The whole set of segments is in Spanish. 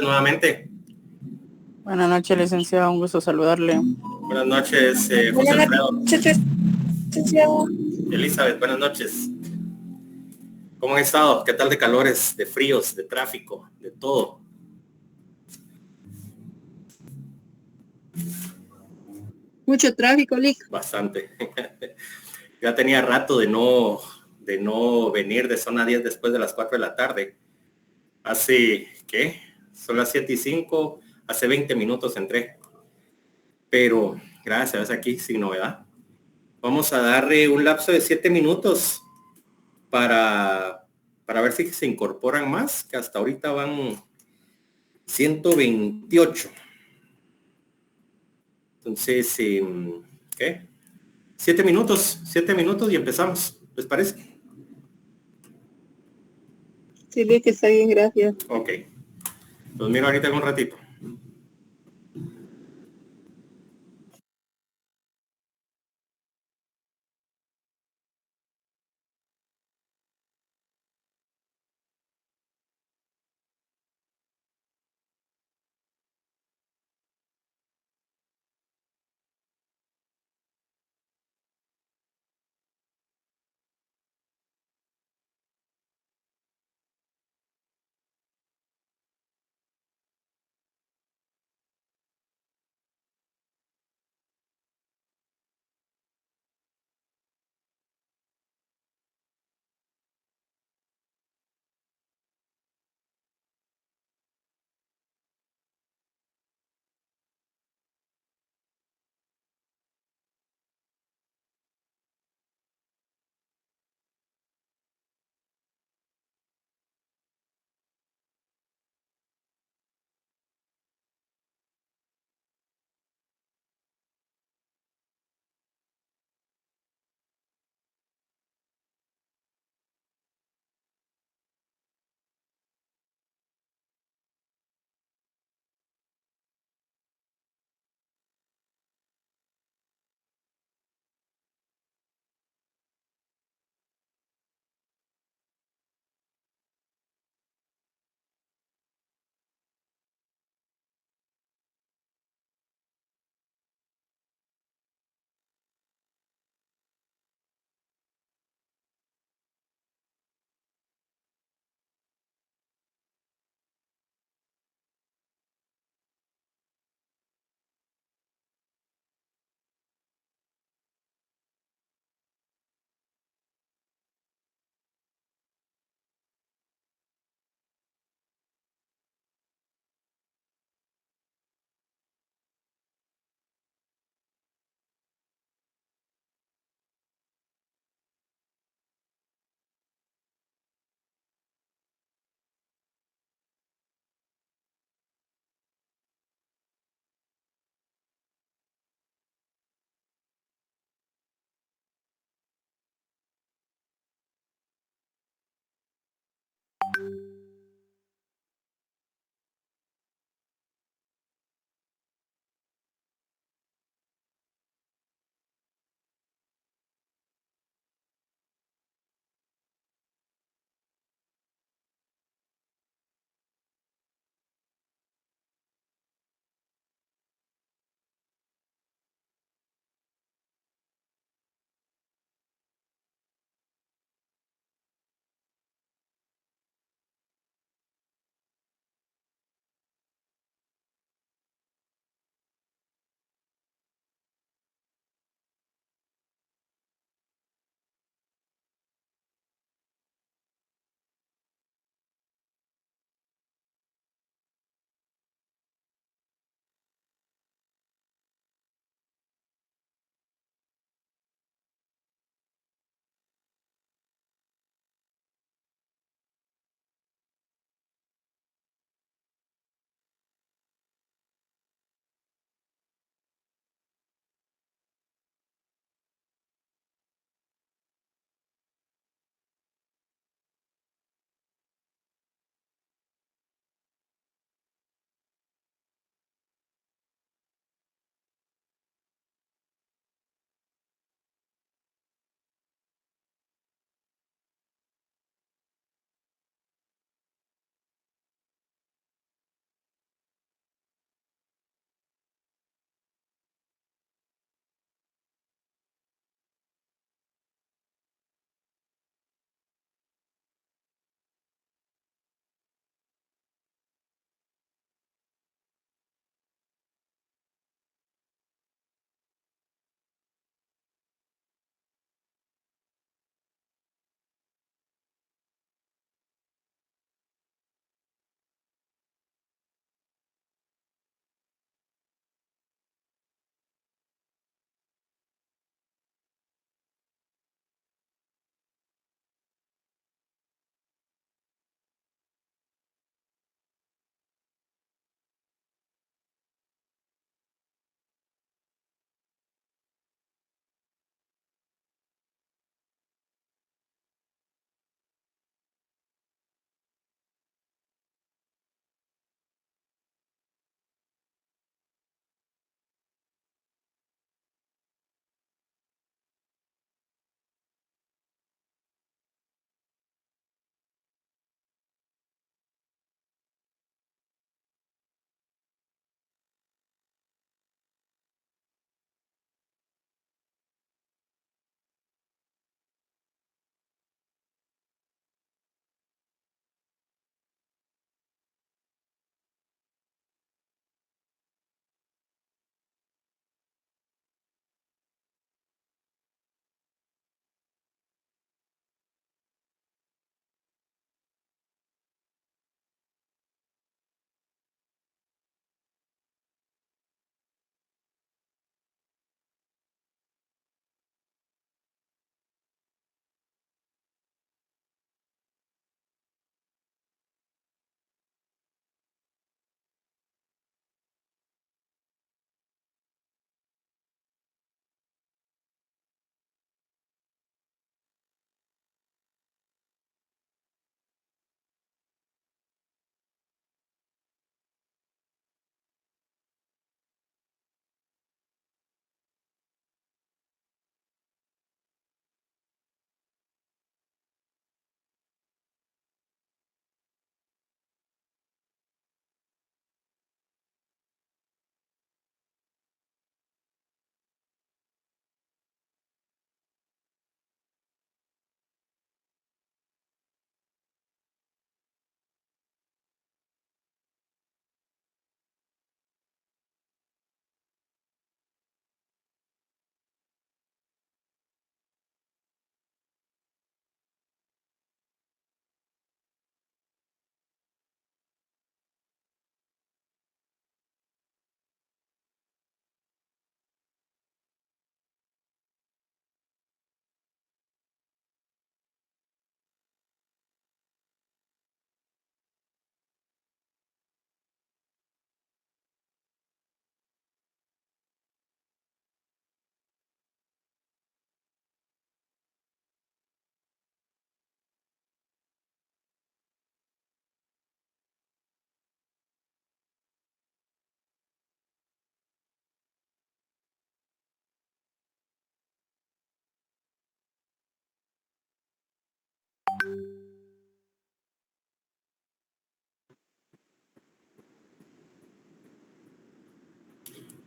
nuevamente. Buenas noches, licenciado. Un gusto saludarle. Buenas noches, José Buenas Alfredo. noches, licenciado. Elizabeth, buenas noches. ¿Cómo han estado? ¿Qué tal de calores, de fríos, de tráfico, de todo? Mucho tráfico, Lick. Bastante. Ya tenía rato de no venir de zona 10 después de las 4 de la tarde. Hace, ¿qué? Son las 7:05. Hace 20 minutos entré. Pero, gracias, aquí sin novedad. Vamos a darle un lapso de 7 minutos para ver si se incorporan más, que hasta ahorita van 128. Entonces, ¿qué? 7 minutos y empezamos. ¿Les parece? Sí, Lick, está bien, gracias. Ok. Los miro ahorita en un ratito.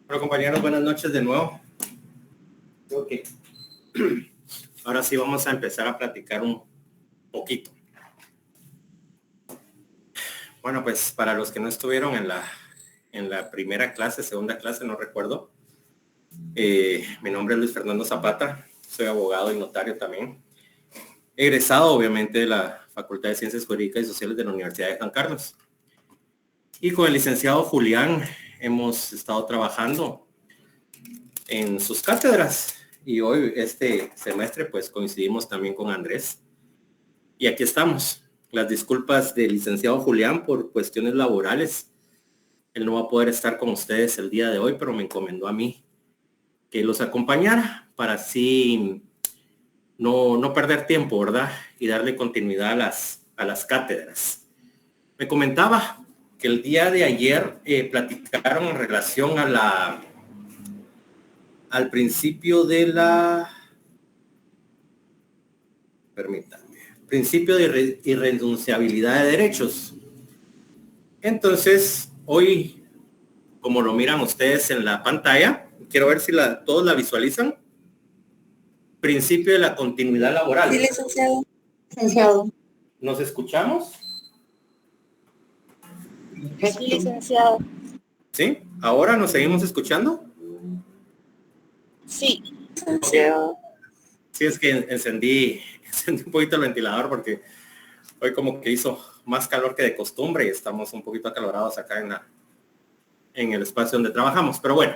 Bueno, compañeros, buenas noches de nuevo. Ok. Ahora sí vamos a empezar a platicar un poquito. Bueno, pues para los que no estuvieron en la primera clase, segunda clase, no recuerdo. Mi nombre es Luis Fernando Zapata. Soy abogado y notario también. Egresado, obviamente, de la Facultad de Ciencias Jurídicas y Sociales de la Universidad de San Carlos. Y con el licenciado Julián hemos estado trabajando en sus cátedras. Y hoy, este semestre, pues coincidimos también con Andrés. Y aquí estamos. Las disculpas del licenciado Julián por cuestiones laborales. Él no va a poder estar con ustedes el día de hoy, pero me encomendó a mí que los acompañara para así no perder tiempo, ¿verdad? Y darle continuidad a las cátedras. Me comentaba que el día de ayer platicaron en relación al principio de principio de irrenunciabilidad de derechos. Entonces, hoy, como lo miran ustedes en la pantalla, quiero ver si todos la visualizan. Principio de la continuidad laboral. Sí, licenciado. Licenciado. ¿Nos escuchamos? Sí, licenciado. ¿Sí? ¿Ahora nos seguimos escuchando? Sí, licenciado. Sí, es que encendí un poquito el ventilador porque hoy como que hizo más calor que de costumbre y estamos un poquito acalorados acá en el espacio donde trabajamos. Pero bueno,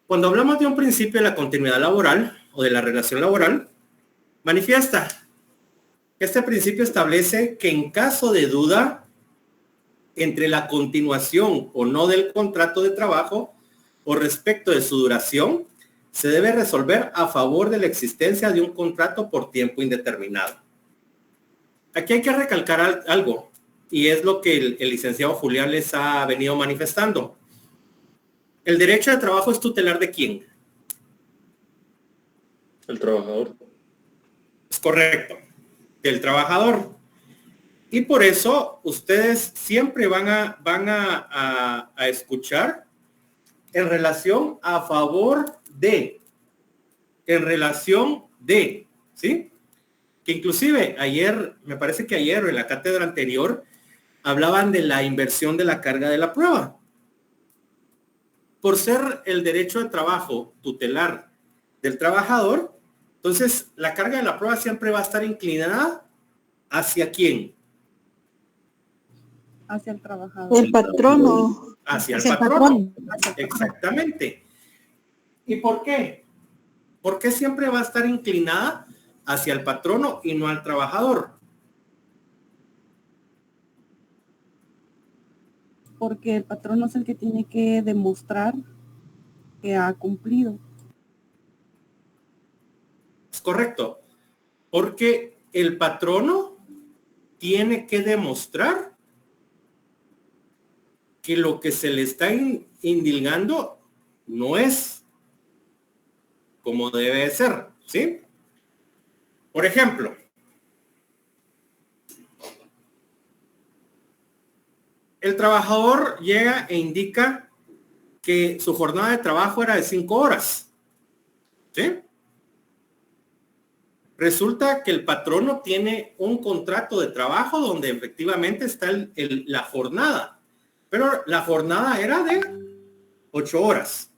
cuando hablamos de un principio de la continuidad laboral o de la relación laboral, manifiesta que este principio establece que en caso de duda entre la continuación o no del contrato de trabajo o respecto de su duración, se debe resolver a favor de la existencia de un contrato por tiempo indeterminado. Aquí hay que recalcar algo, y es lo que el licenciado Julián les ha venido manifestando. ¿El derecho de trabajo es tutelar de quién? El trabajador. Es correcto, del trabajador. Y por eso ustedes siempre van a escuchar en relación a favor de, ¿sí? Que inclusive ayer, me parece que ayer o en la cátedra anterior, hablaban de la inversión de la carga de la prueba. Por ser el derecho de trabajo tutelar del trabajador, entonces la carga de la prueba siempre va a estar inclinada ¿hacia quién? Hacia el trabajador. El patrono. Hacia el Hacia el patrono. patrón. Exactamente. ¿Y por qué? ¿Por qué siempre va a estar inclinada hacia el patrono y no al trabajador? Porque el patrón es el que tiene que demostrar que ha cumplido. Es correcto. Porque el patrono tiene que demostrar que lo que se le está indilgando no es como debe ser, ¿sí? Por ejemplo, el trabajador llega e indica que su jornada de trabajo era de 5 horas, ¿sí? Resulta que el patrono tiene un contrato de trabajo donde efectivamente está la jornada, pero la jornada era de 8 horas.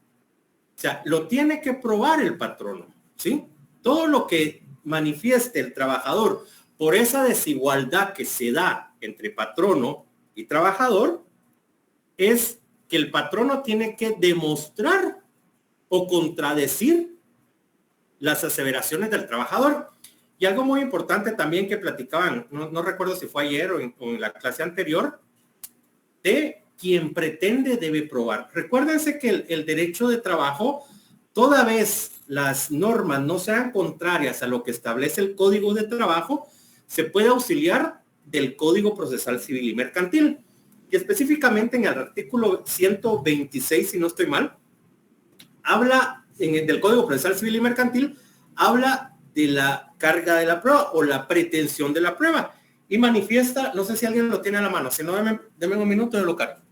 O sea, lo tiene que probar el patrono, ¿sí? Todo lo que manifieste el trabajador por esa desigualdad que se da entre patrono y trabajador es que el patrono tiene que demostrar o contradecir las aseveraciones del trabajador. Y algo muy importante también que platicaban, no recuerdo si fue ayer o en la clase anterior, de quien pretende debe probar. Recuérdense que el derecho de trabajo, toda vez las normas no sean contrarias a lo que establece el Código de Trabajo, se puede auxiliar del Código Procesal Civil y Mercantil. Y específicamente en el artículo 126, si no estoy mal, habla del Código Procesal Civil y Mercantil, habla de la carga de la prueba o la pretensión de la prueba. Y manifiesta, no sé si alguien lo tiene a la mano, si no, deme un minuto de lo cargo.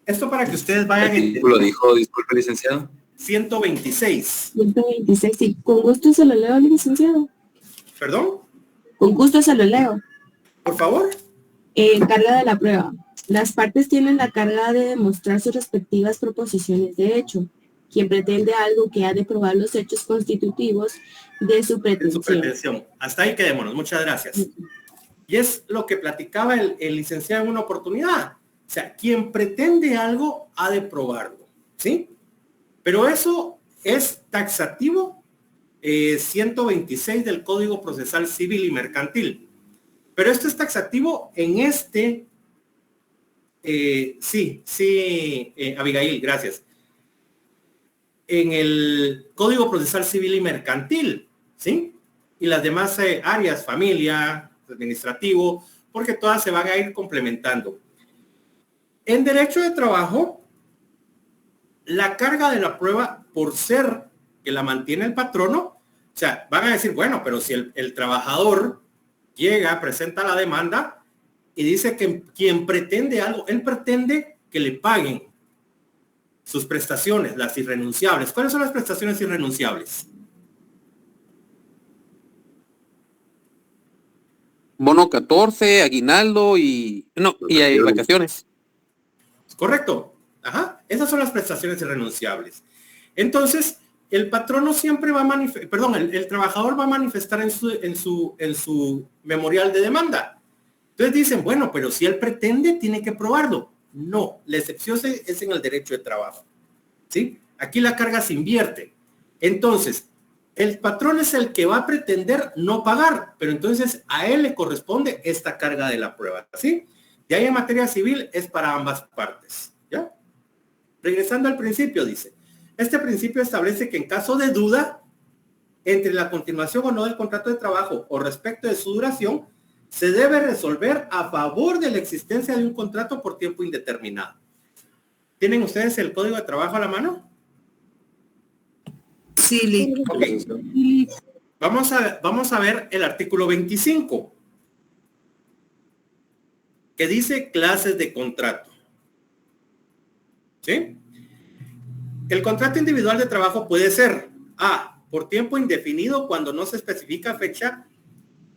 Esto para que ustedes vayan ¿Qué artículo dijo? Disculpe, licenciado. 126. 126, sí. Con gusto se lo leo, licenciado. ¿Perdón? Con gusto se lo leo. Por favor. Carga de la prueba. Las partes tienen la carga de demostrar sus respectivas proposiciones de hecho. Quien pretende algo que ha de probar los hechos constitutivos de su pretensión. Hasta ahí quedémonos. Muchas gracias. Y es lo que platicaba el licenciado en una oportunidad. O sea, quien pretende algo ha de probarlo, ¿sí? Pero eso es taxativo 126 del Código Procesal Civil y Mercantil. Pero esto es taxativo en este... Abigail, gracias. En el Código Procesal Civil y Mercantil, ¿sí? Y las demás áreas, familia, administrativo, porque todas se van a ir complementando. En derecho de trabajo, la carga de la prueba, por ser que la mantiene el patrono, o sea, van a decir, bueno, pero si el trabajador llega, presenta la demanda y dice que quien pretende algo, él pretende que le paguen sus prestaciones, las irrenunciables. ¿Cuáles son las prestaciones irrenunciables? Bono 14, aguinaldo y hay vacaciones. Correcto. Ajá. Esas son las prestaciones irrenunciables. Entonces, el patrono siempre va a manifestar, perdón, el trabajador va a manifestar en su memorial de demanda. Entonces dicen, bueno, pero si él pretende, tiene que probarlo. No, la excepción es en el derecho de trabajo. ¿Sí? Aquí la carga se invierte. Entonces, el patrón es el que va a pretender no pagar, pero entonces a él le corresponde esta carga de la prueba. ¿Sí? Y ahí en materia civil es para ambas partes. ¿Ya? Regresando al principio, dice, este principio establece que en caso de duda entre la continuación o no del contrato de trabajo o respecto de su duración, se debe resolver a favor de la existencia de un contrato por tiempo indeterminado. ¿Tienen ustedes el Código de Trabajo a la mano? Sí, Okay. Vamos a ver el artículo 25, que dice clases de contrato. ¿Sí? El contrato individual de trabajo puede ser A, por tiempo indefinido cuando no se especifica fecha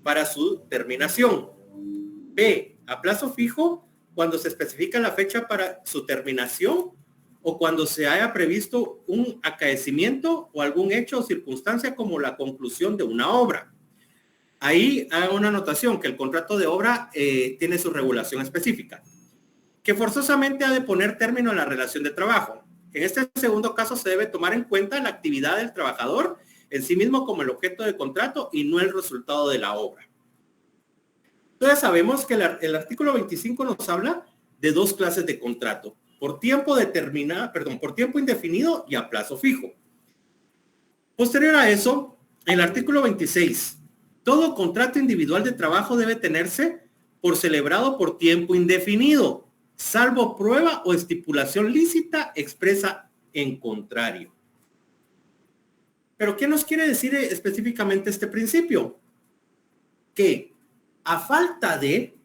para su terminación. B, a plazo fijo cuando se especifica la fecha para su terminación o cuando se haya previsto un acaecimiento o algún hecho o circunstancia como la conclusión de una obra. Ahí haga una anotación que el contrato de obra tiene su regulación específica, que forzosamente ha de poner término a la relación de trabajo. En este segundo caso se debe tomar en cuenta la actividad del trabajador en sí mismo como el objeto de contrato y no el resultado de la obra. Entonces sabemos que el artículo 25 nos habla de dos clases de contrato, por tiempo determinado, por tiempo indefinido y a plazo fijo. Posterior a eso, el artículo 26, todo contrato individual de trabajo debe tenerse por celebrado por tiempo indefinido, salvo prueba o estipulación lícita expresa en contrario. Pero ¿qué nos quiere decir específicamente este principio? Que a falta de,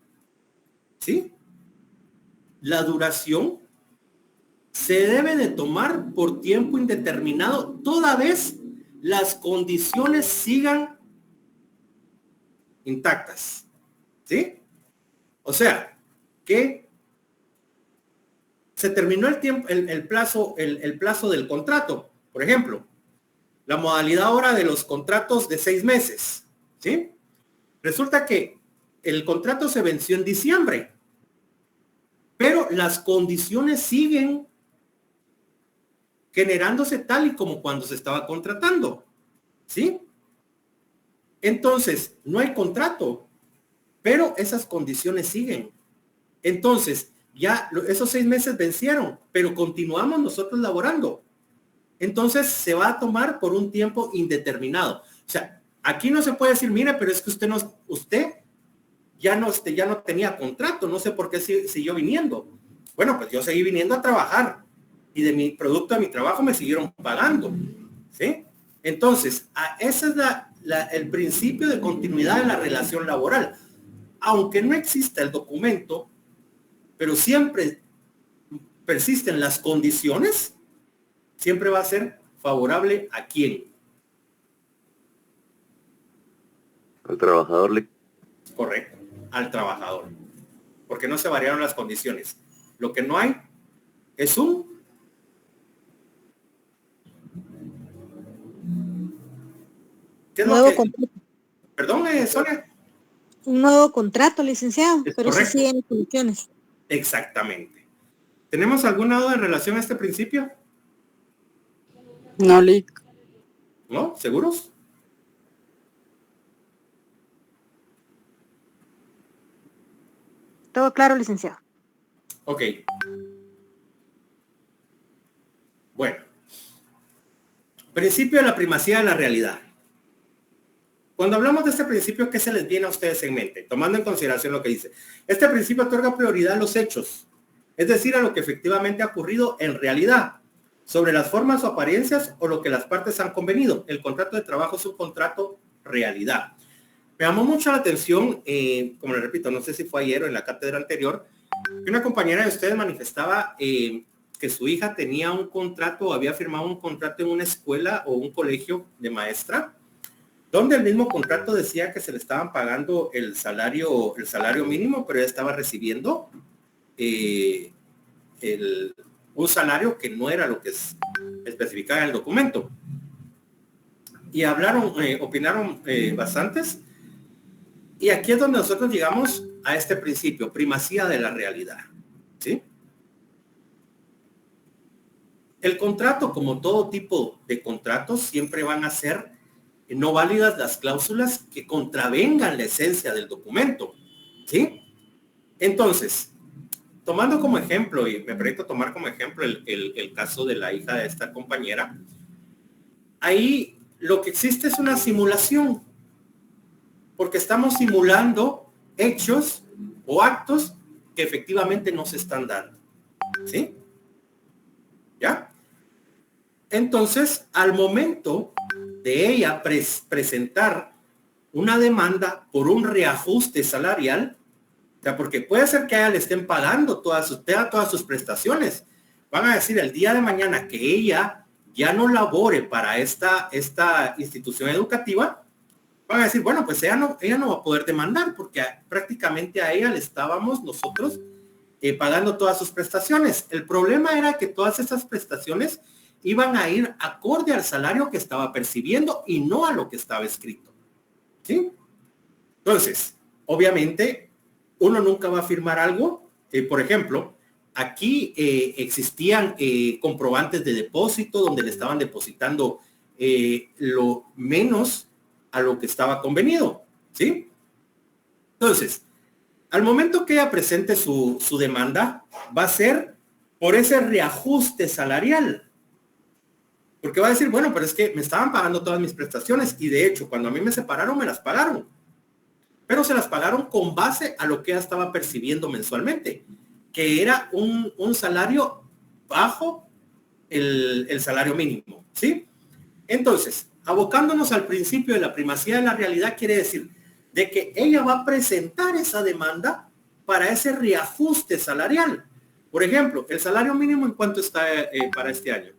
¿sí?, la duración se debe de tomar por tiempo indeterminado toda vez las condiciones sigan intactas, ¿sí? O sea, que se terminó el tiempo, el plazo del contrato. Por ejemplo, la modalidad ahora de los contratos de 6 meses, ¿sí? Resulta que el contrato se venció en diciembre, pero las condiciones siguen generándose tal y como cuando se estaba contratando, ¿sí? Entonces, no hay contrato, pero esas condiciones siguen. Entonces, ya esos 6 meses vencieron, pero continuamos nosotros laborando. Entonces, se va a tomar por un tiempo indeterminado. O sea, aquí no se puede decir, mire, pero es que usted ya no tenía contrato, no sé por qué siguió viniendo. Bueno, pues yo seguí viniendo a trabajar y de mi producto, de mi trabajo me siguieron pagando, ¿sí? Entonces, ese es el principio de continuidad de la relación laboral. Aunque no exista el documento, pero siempre persisten las condiciones, siempre va a ser favorable a quién. Al trabajador. Correcto, al trabajador. Porque no se variaron las condiciones. Lo que no hay es un... ¿Qué es lo Nuevo que... contrato. Perdón, Sonia. Un nuevo contrato, licenciado, Es pero sí correcto. siguen condiciones. Exactamente. ¿Tenemos alguna duda en relación a este principio? No, Lick. ¿No? ¿Seguros? Todo claro, licenciado. Ok. Bueno. Principio de la primacía de la realidad. Cuando hablamos de este principio, ¿qué se les viene a ustedes en mente? Tomando en consideración lo que dice. Este principio otorga prioridad a los hechos, es decir, a lo que efectivamente ha ocurrido en realidad, sobre las formas o apariencias o lo que las partes han convenido. El contrato de trabajo es un contrato realidad. Me llamó mucho la atención, como les repito, no sé si fue ayer o en la cátedra anterior, que una compañera de ustedes manifestaba que su hija tenía un contrato o había firmado un contrato en una escuela o un colegio de maestra, donde el mismo contrato decía que se le estaban pagando el salario mínimo, pero ella estaba recibiendo un salario que no era lo que especificaba en el documento. Y opinaron bastantes. Y aquí es donde nosotros llegamos a este principio, primacía de la realidad. ¿Sí? El contrato, como todo tipo de contratos, siempre van a ser no válidas las cláusulas que contravengan la esencia del documento. ¿Sí? Entonces, tomando como ejemplo, y me permito tomar como ejemplo el caso de la hija de esta compañera, ahí lo que existe es una simulación, porque estamos simulando hechos o actos que efectivamente no se están dando. ¿Sí? ¿Ya? Entonces, al momento de ella presentar una demanda por un reajuste salarial, o sea, porque puede ser que a ella le estén pagando todas sus prestaciones. Van a decir el día de mañana que ella ya no labore para esta institución educativa, van a decir, bueno, pues ella no va a poder demandar porque prácticamente a ella le estábamos nosotros pagando todas sus prestaciones. El problema era que todas esas prestaciones iban a ir acorde al salario que estaba percibiendo y no a lo que estaba escrito. ¿Sí? Entonces, obviamente, uno nunca va a firmar algo. Por ejemplo, aquí existían comprobantes de depósito donde le estaban depositando lo menos a lo que estaba convenido. ¿Sí? Entonces, al momento que ella presente su demanda, va a ser por ese reajuste salarial. Porque va a decir, bueno, pero es que me estaban pagando todas mis prestaciones y de hecho, cuando a mí me separaron, me las pagaron. Pero se las pagaron con base a lo que ella estaba percibiendo mensualmente, que era un salario bajo el salario mínimo, ¿sí? Entonces, abocándonos al principio de la primacía de la realidad, quiere decir de que ella va a presentar esa demanda para ese reajuste salarial. Por ejemplo, el salario mínimo, ¿en cuánto está para este año?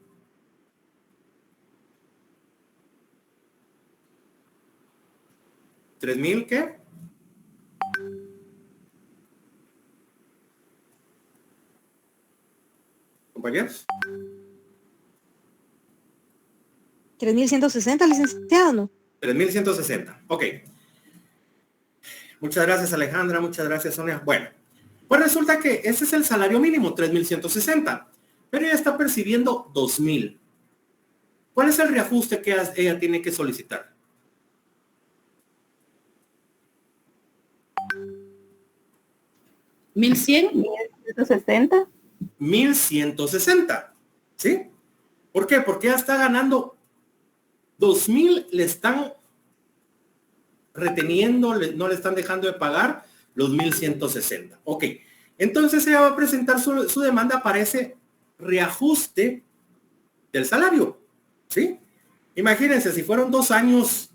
¿3,000 qué? Compañeros. 3.160, licenciado, ¿no? 3,160. Ok. Muchas gracias, Alejandra. Muchas gracias, Sonia. Bueno, pues resulta que ese es el salario mínimo, 3,160. Pero ella está percibiendo 2,000. ¿Cuál es el reajuste que ella tiene que solicitar? ¿1,100? 160. 1,160. ¿Sí? ¿Por qué? Porque ella está ganando 2,000, le están reteniendo, no le están dejando de pagar los 1,160. Ok. Entonces ella va a presentar su demanda para ese reajuste del salario. ¿Sí? Imagínense, si fueron 2 años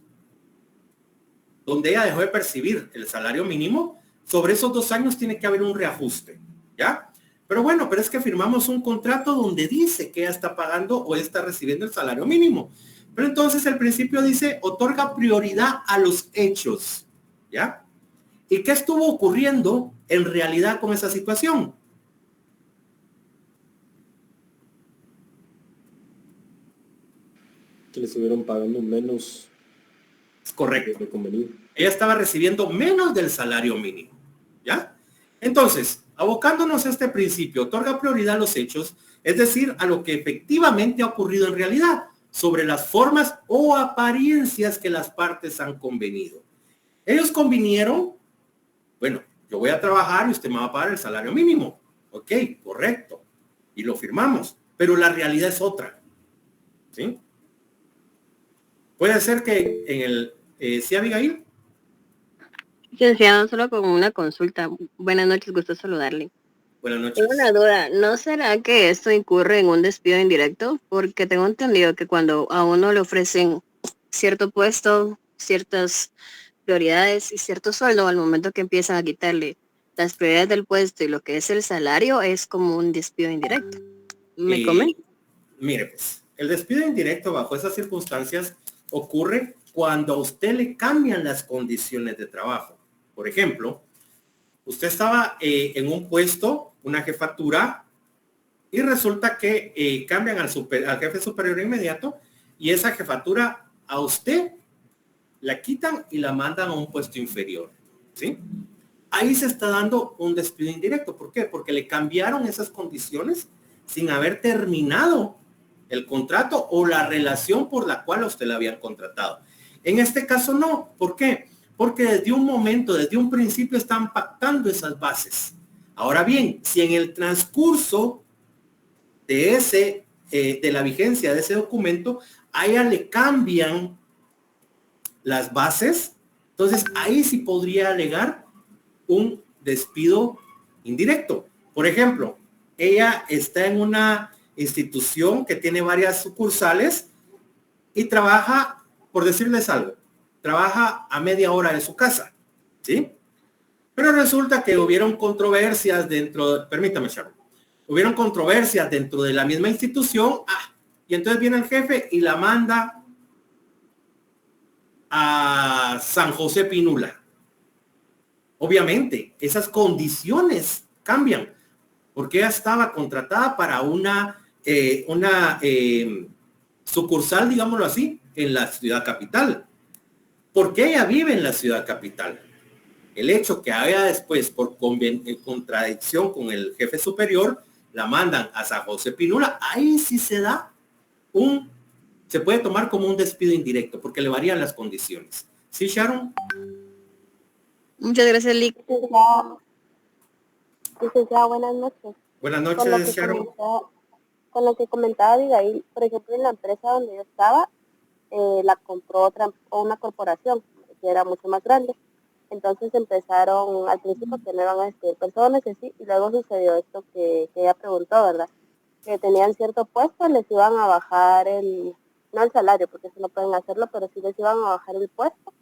donde ella dejó de percibir el salario mínimo, sobre esos 2 años tiene que haber un reajuste. ¿Ya? Pero bueno, pero es que firmamos un contrato donde dice que ella está pagando o está recibiendo el salario mínimo. Pero entonces el principio dice, otorga prioridad a los hechos, ¿ya? ¿Y qué estuvo ocurriendo en realidad con esa situación? Que le estuvieron pagando menos Es correcto. de convenido. Ella estaba recibiendo menos del salario mínimo, ¿ya? Entonces, abocándonos a este principio, otorga prioridad a los hechos, es decir, a lo que efectivamente ha ocurrido en realidad, sobre las formas o apariencias que las partes han convenido. Ellos convinieron, bueno, yo voy a trabajar y usted me va a pagar el salario mínimo. Ok, correcto. Y lo firmamos, pero la realidad es otra, ¿sí? Puede ser que en el... ¿sí, Abigail? Licenciado, solo con una consulta. Buenas noches, gusto saludarle. Buenas noches. Tengo una duda, ¿no será que esto incurre en un despido indirecto? Porque tengo entendido que cuando a uno le ofrecen cierto puesto, ciertas prioridades y cierto sueldo, al momento que empiezan a quitarle las prioridades del puesto y lo que es el salario, es como un despido indirecto. ¿Me comenta? Mire, pues, el despido indirecto bajo esas circunstancias ocurre cuando a usted le cambian las condiciones de trabajo. Por ejemplo, usted estaba en un puesto, una jefatura, y resulta que cambian al jefe superior inmediato y esa jefatura a usted la quitan y la mandan a un puesto inferior, ¿sí? Ahí se está dando un despido indirecto. ¿Por qué? Porque le cambiaron esas condiciones sin haber terminado el contrato o la relación por la cual a usted la habían contratado. En este caso no. ¿Por qué? Porque desde un momento, desde un principio están pactando esas bases. Ahora bien, si en el transcurso de de la vigencia de ese documento, a ella le cambian las bases, entonces ahí sí podría alegar un despido indirecto. Por ejemplo, ella está en una institución que tiene varias sucursales y trabaja, por decirles algo, trabaja a media hora de su casa, ¿sí? Pero resulta que hubieron controversias permítame, Sharon, hubieron controversias dentro de la misma institución, y entonces viene el jefe y la manda a San José Pinula. Obviamente, esas condiciones cambian, porque ella estaba contratada para una sucursal, digámoslo así, en la ciudad capital. Porque ella vive en la ciudad capital. El hecho que haya después, por contradicción con el jefe superior, la mandan a San José Pinula, ahí sí se puede tomar como un despido indirecto, porque le varían las condiciones. ¿Sí, Sharon? Muchas gracias, Lick. Licenciada, buenas noches. Buenas noches, Sharon. Con lo que comentaba Abigail, por ejemplo, en la empresa donde yo estaba, la compró una corporación que era mucho más grande. Entonces empezaron al principio que no iban a despedir personas y así, y luego sucedió esto que ella preguntó, ¿verdad? Que tenían cierto puesto, les iban a bajar no el salario, porque eso no pueden hacerlo, pero sí les iban a bajar el puesto.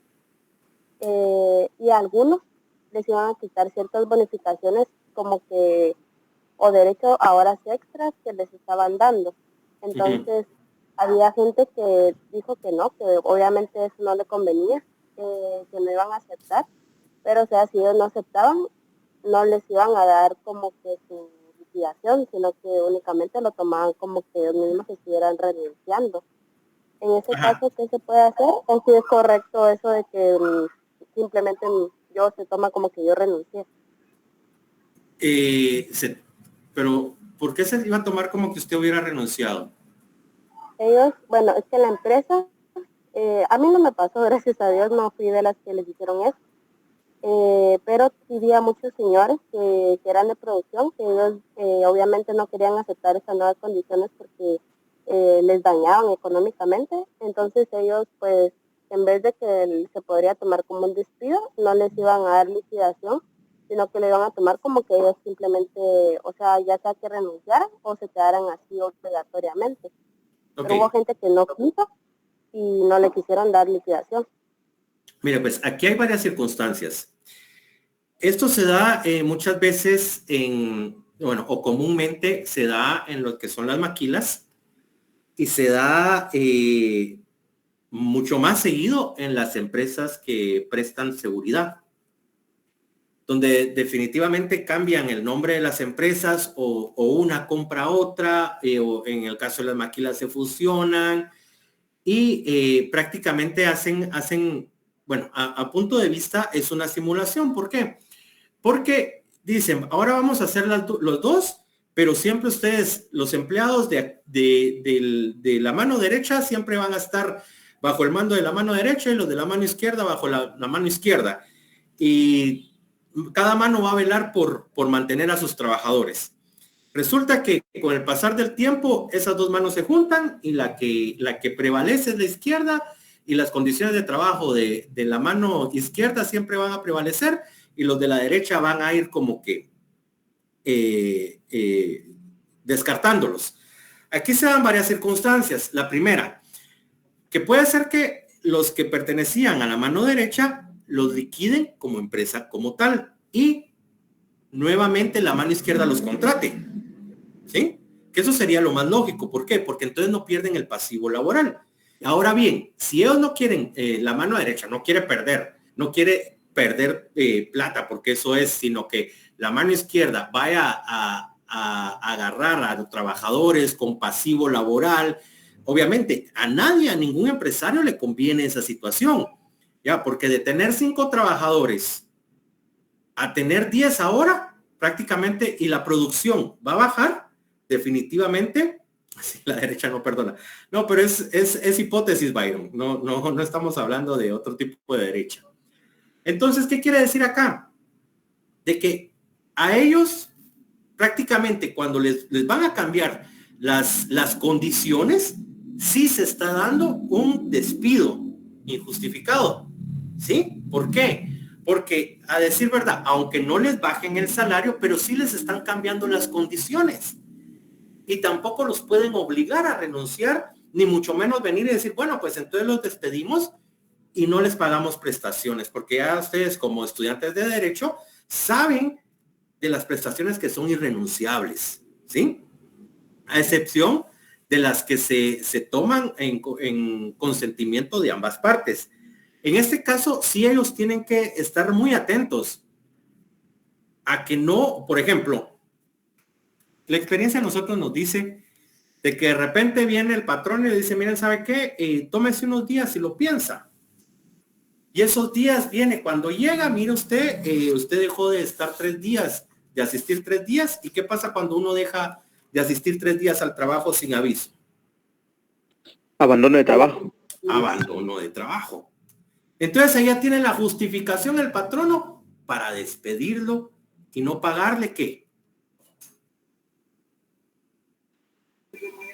Y a algunos les iban a quitar ciertas bonificaciones como que, o derecho a horas extras que les estaban dando. Entonces, había gente que dijo que no, que obviamente eso no le convenía, que no iban a aceptar, pero o sea, si ellos no aceptaban, no les iban a dar como que su liquidación, sino que únicamente lo tomaban como que ellos mismos estuvieran renunciando. En ese caso, ¿qué se puede hacer? ¿O si es correcto eso de que simplemente se toma como que yo renuncié? Pero, ¿por qué se iba a tomar como que usted hubiera renunciado? Ellos, bueno, es que la empresa, a mí no me pasó, gracias a Dios, no fui de las que les hicieron eso, pero sí vi a muchos señores que eran de producción, que ellos obviamente no querían aceptar esas nuevas condiciones porque les dañaban económicamente. Entonces ellos, pues, en vez de que se podría tomar como un despido, no les iban a dar liquidación, sino que le iban a tomar como que ellos simplemente, o sea, ya sea que renunciaran o se quedaran así obligatoriamente. Okay. Pero hubo gente que no quiso y no le quisieron dar liquidación. Mira, pues aquí hay varias circunstancias. Esto se da muchas veces en bueno, o comúnmente se da en lo que son las maquilas y se da mucho más seguido en las empresas que prestan seguridad, donde definitivamente cambian el nombre de las empresas o una compra a otra, o en el caso de las maquilas se fusionan y prácticamente hacen, bueno, a punto de vista es una simulación. ¿Por qué? Porque dicen, ahora vamos a hacer los dos, pero siempre ustedes, los empleados de la mano derecha, siempre van a estar bajo el mando de la mano derecha y los de la mano izquierda bajo la mano izquierda. Y cada mano va a velar por mantener a sus trabajadores. Resulta que con el pasar del tiempo, esas dos manos se juntan y la que prevalece es la izquierda y las condiciones de trabajo de la mano izquierda siempre van a prevalecer y los de la derecha van a ir como que descartándolos. Aquí se dan varias circunstancias. La primera, que puede ser que los que pertenecían a la mano derecha los liquiden como empresa como tal y nuevamente la mano izquierda los contrate, ¿sí? Que eso sería lo más lógico. ¿Por qué? Porque entonces no pierden el pasivo laboral. Ahora bien, si ellos no quieren, la mano derecha no quiere perder plata, porque eso es, sino que la mano izquierda vaya a agarrar a los trabajadores con pasivo laboral, obviamente a nadie, a ningún empresario le conviene esa situación. Ya, porque de tener 5 trabajadores a tener 10 ahora, prácticamente, y la producción va a bajar, definitivamente. Sí, la derecha no perdona. No, pero es hipótesis, Byron. No estamos hablando de otro tipo de derecha. Entonces, ¿qué quiere decir acá? De que a ellos, prácticamente, cuando les van a cambiar las condiciones, sí se está dando un despido injustificado. ¿Sí? ¿Por qué? Porque, a decir verdad, aunque no les bajen el salario, pero sí les están cambiando las condiciones. Y tampoco los pueden obligar a renunciar, ni mucho menos venir y decir, bueno, pues entonces los despedimos y no les pagamos prestaciones, porque ya ustedes como estudiantes de derecho saben de las prestaciones que son irrenunciables, ¿sí? A excepción de las que se toman en consentimiento de ambas partes. En este caso, sí ellos tienen que estar muy atentos a que no, por ejemplo, la experiencia de nosotros nos dice de que de repente viene el patrón y le dice, miren, ¿sabe qué? Tómese unos días y lo piensa. Y esos días viene, cuando llega, mire usted, usted dejó de estar 3 días, de asistir 3 días. ¿Y qué pasa cuando uno deja de asistir 3 días al trabajo sin aviso? Abandono de trabajo. Abandono de trabajo. Entonces ella tiene la justificación el patrono para despedirlo y no pagarle ¿qué?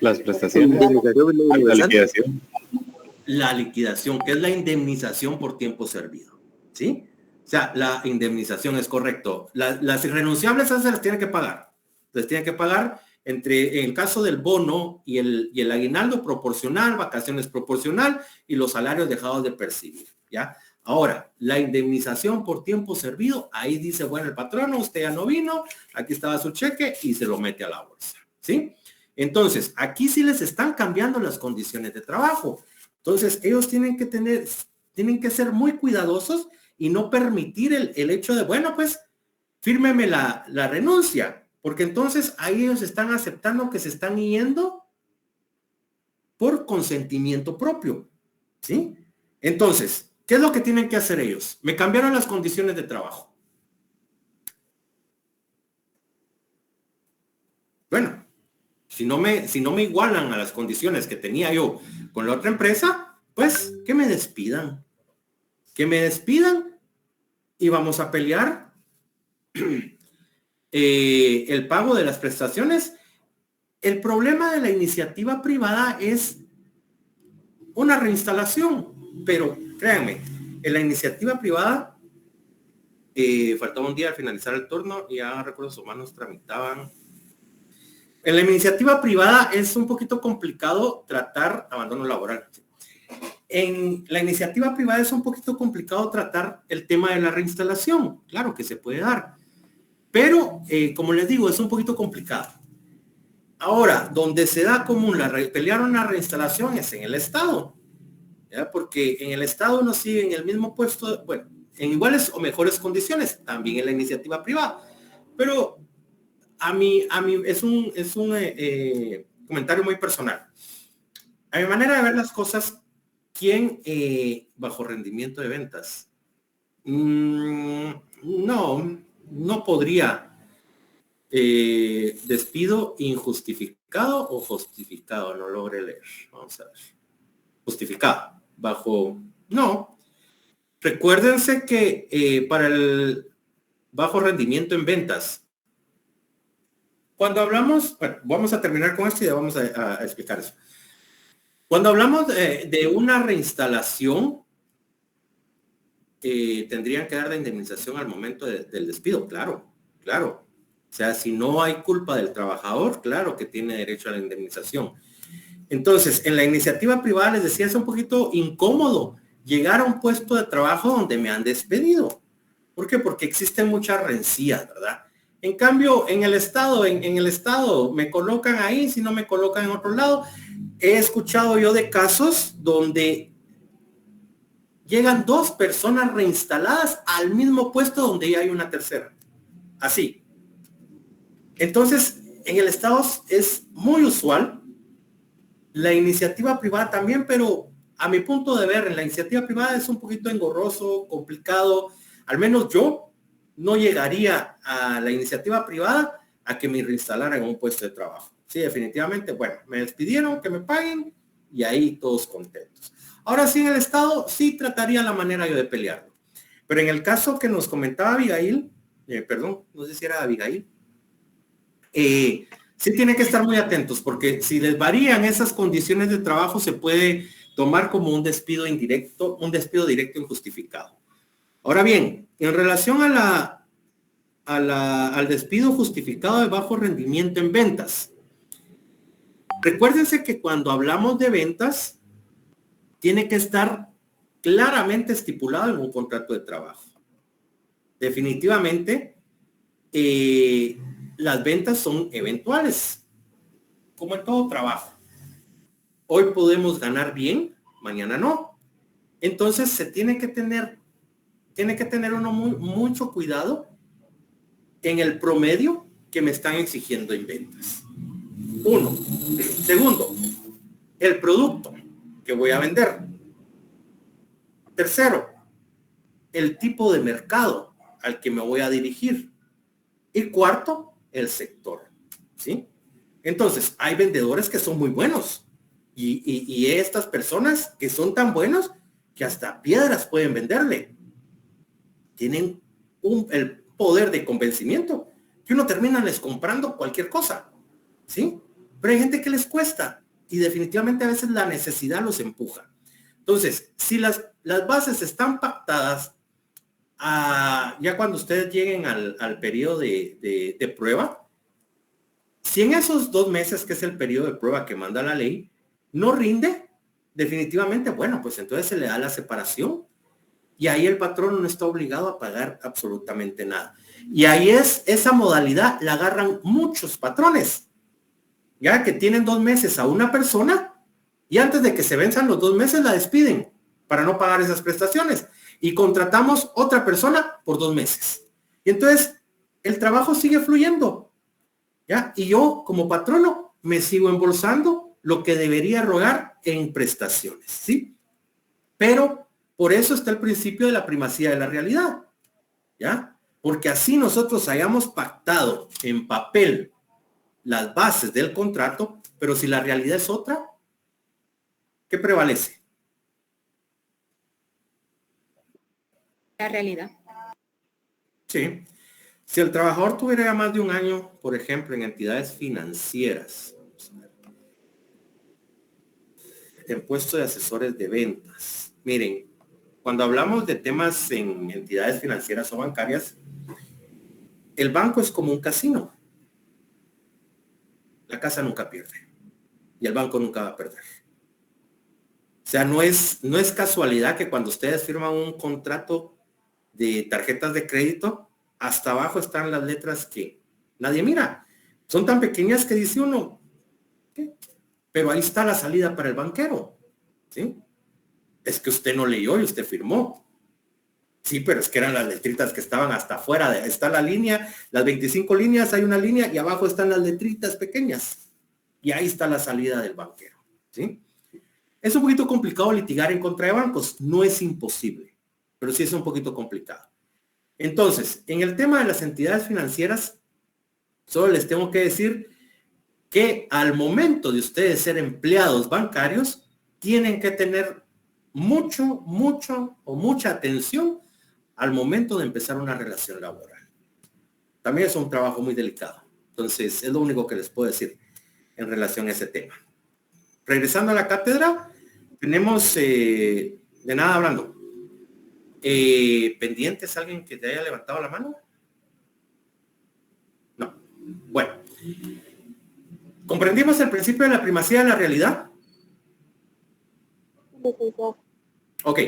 Las prestaciones. La liquidación. La liquidación, que es la indemnización por tiempo servido. ¿Sí? O sea, la indemnización es correcto. Las irrenunciables esas se las tiene que pagar. Les tiene que pagar en el caso del bono y el aguinaldo proporcional, vacaciones proporcional y los salarios dejados de percibir. ¿Ya? Ahora, la indemnización por tiempo servido, ahí dice, bueno, el patrono, usted ya no vino, aquí estaba su cheque y se lo mete a la bolsa, ¿sí? Entonces, aquí sí les están cambiando las condiciones de trabajo. Entonces, ellos tienen que ser muy cuidadosos y no permitir el hecho de, bueno, pues, fírmeme la renuncia, porque entonces ahí ellos están aceptando que se están yendo por consentimiento propio, ¿sí? Entonces, ¿qué es lo que tienen que hacer ellos? Me cambiaron las condiciones de trabajo. Bueno, si no me igualan a las condiciones que tenía yo con la otra empresa, pues que me despidan. Que me despidan y vamos a pelear el pago de las prestaciones. El problema de la iniciativa privada es una reinstalación, pero créanme, en la iniciativa privada faltaba un día al finalizar el turno y ya recursos humanos tramitaban. En la iniciativa privada es un poquito complicado tratar abandono laboral. En la iniciativa privada es un poquito complicado tratar el tema de la reinstalación. Claro que se puede dar, Pero, como les digo, es un poquito complicado. Ahora, donde se da común pelear una reinstalación es en el Estado, ¿ya? Porque en el Estado uno sigue en el mismo puesto, bueno, en iguales o mejores condiciones, también en la iniciativa privada. Pero a mí es un comentario muy personal. A mi manera de ver las cosas, ¿quién bajo rendimiento de ventas? No podría. Despido injustificado o justificado, no logré leer. Vamos a ver. Justificado. No. Recuérdense que para el bajo rendimiento en ventas, cuando hablamos, bueno, vamos a terminar con esto y ya vamos a explicar eso. Cuando hablamos de una reinstalación, tendrían que dar la indemnización al momento del despido, claro. O sea, si no hay culpa del trabajador, claro que tiene derecho a la indemnización. Entonces, en la iniciativa privada, les decía, es un poquito incómodo llegar a un puesto de trabajo donde me han despedido. ¿Por qué? Porque existen muchas rencillas, ¿verdad? En cambio, en el Estado, en el Estado me colocan ahí, si no me colocan en otro lado. He escuchado yo de casos donde llegan 2 personas reinstaladas al mismo puesto donde ya hay una tercera. Así. Entonces, en el Estado es muy usual, la iniciativa privada también, pero a mi punto de ver, en la iniciativa privada es un poquito engorroso, complicado. Al menos yo no llegaría a la iniciativa privada a que me reinstalaran en un puesto de trabajo. Sí, definitivamente, bueno, me despidieron, que me paguen y ahí todos contentos. Ahora sí, en el Estado sí trataría la manera yo de pelearlo. Pero en el caso que nos comentaba Abigail, perdón, no sé si era Abigail, sí tienen que estar muy atentos porque si les varían esas condiciones de trabajo se puede tomar como un despido indirecto, un despido directo injustificado. Ahora bien, en relación al despido justificado de bajo rendimiento en ventas, recuérdense que cuando hablamos de ventas tiene que estar claramente estipulado en un contrato de trabajo. Definitivamente, las ventas son eventuales, como en todo trabajo. Hoy podemos ganar bien, mañana no. Entonces se tiene que tener uno mucho cuidado en el promedio que me están exigiendo en ventas. 1. Segundo, el producto que voy a vender. 3, el tipo de mercado al que me voy a dirigir. Y 4, el sector, ¿sí? Entonces, hay vendedores que son muy buenos y estas personas que son tan buenos que hasta piedras pueden venderle. Tienen el poder de convencimiento que uno termina les comprando cualquier cosa, ¿sí? Pero hay gente que les cuesta y definitivamente a veces la necesidad los empuja. Entonces, si las bases están pactadas, ya cuando ustedes lleguen al periodo de prueba, si en esos 2 meses, que es el periodo de prueba que manda la ley, no rinde, definitivamente, bueno, pues entonces se le da la separación y ahí el patrón no está obligado a pagar absolutamente nada. Y ahí esa modalidad la agarran muchos patrones, ya que tienen 2 meses a una persona y antes de que se venzan los 2 meses la despiden para no pagar esas prestaciones. Y contratamos otra persona por 2 meses. Y entonces el trabajo sigue fluyendo, ¿ya? Y yo como patrono me sigo embolsando lo que debería rogar en prestaciones, ¿sí? Pero por eso está el principio de la primacía de la realidad, ¿ya? Porque así nosotros hayamos pactado en papel las bases del contrato, pero si la realidad es otra, ¿qué prevalece? La realidad. Sí. Si el trabajador tuviera ya más de 1 año, por ejemplo, en entidades financieras, en puesto de asesores de ventas. Miren, cuando hablamos de temas en entidades financieras o bancarias, el banco es como un casino. La casa nunca pierde y el banco nunca va a perder. O sea, no es casualidad que cuando ustedes firman un contrato de tarjetas de crédito, hasta abajo están las letras que nadie mira. Son tan pequeñas que dice uno, ¿qué? Pero ahí está la salida para el banquero, ¿sí? Es que usted no leyó y usted firmó. Sí, pero es que eran las letritas que estaban hasta afuera. Está la línea, las 25 líneas, hay una línea y abajo están las letritas pequeñas. Y ahí está la salida del banquero, ¿sí? Es un poquito complicado litigar en contra de bancos. No es imposible, pero sí es un poquito complicado. Entonces, en el tema de las entidades financieras, solo les tengo que decir que al momento de ustedes ser empleados bancarios, tienen que tener mucha atención al momento de empezar una relación laboral. También es un trabajo muy delicado. Entonces, es lo único que les puedo decir en relación a ese tema. Regresando a la cátedra, tenemos, de nada hablando, ¿pendientes alguien que te haya levantado la mano? No. Bueno. ¿Comprendimos el principio de la primacía de la realidad? Ok.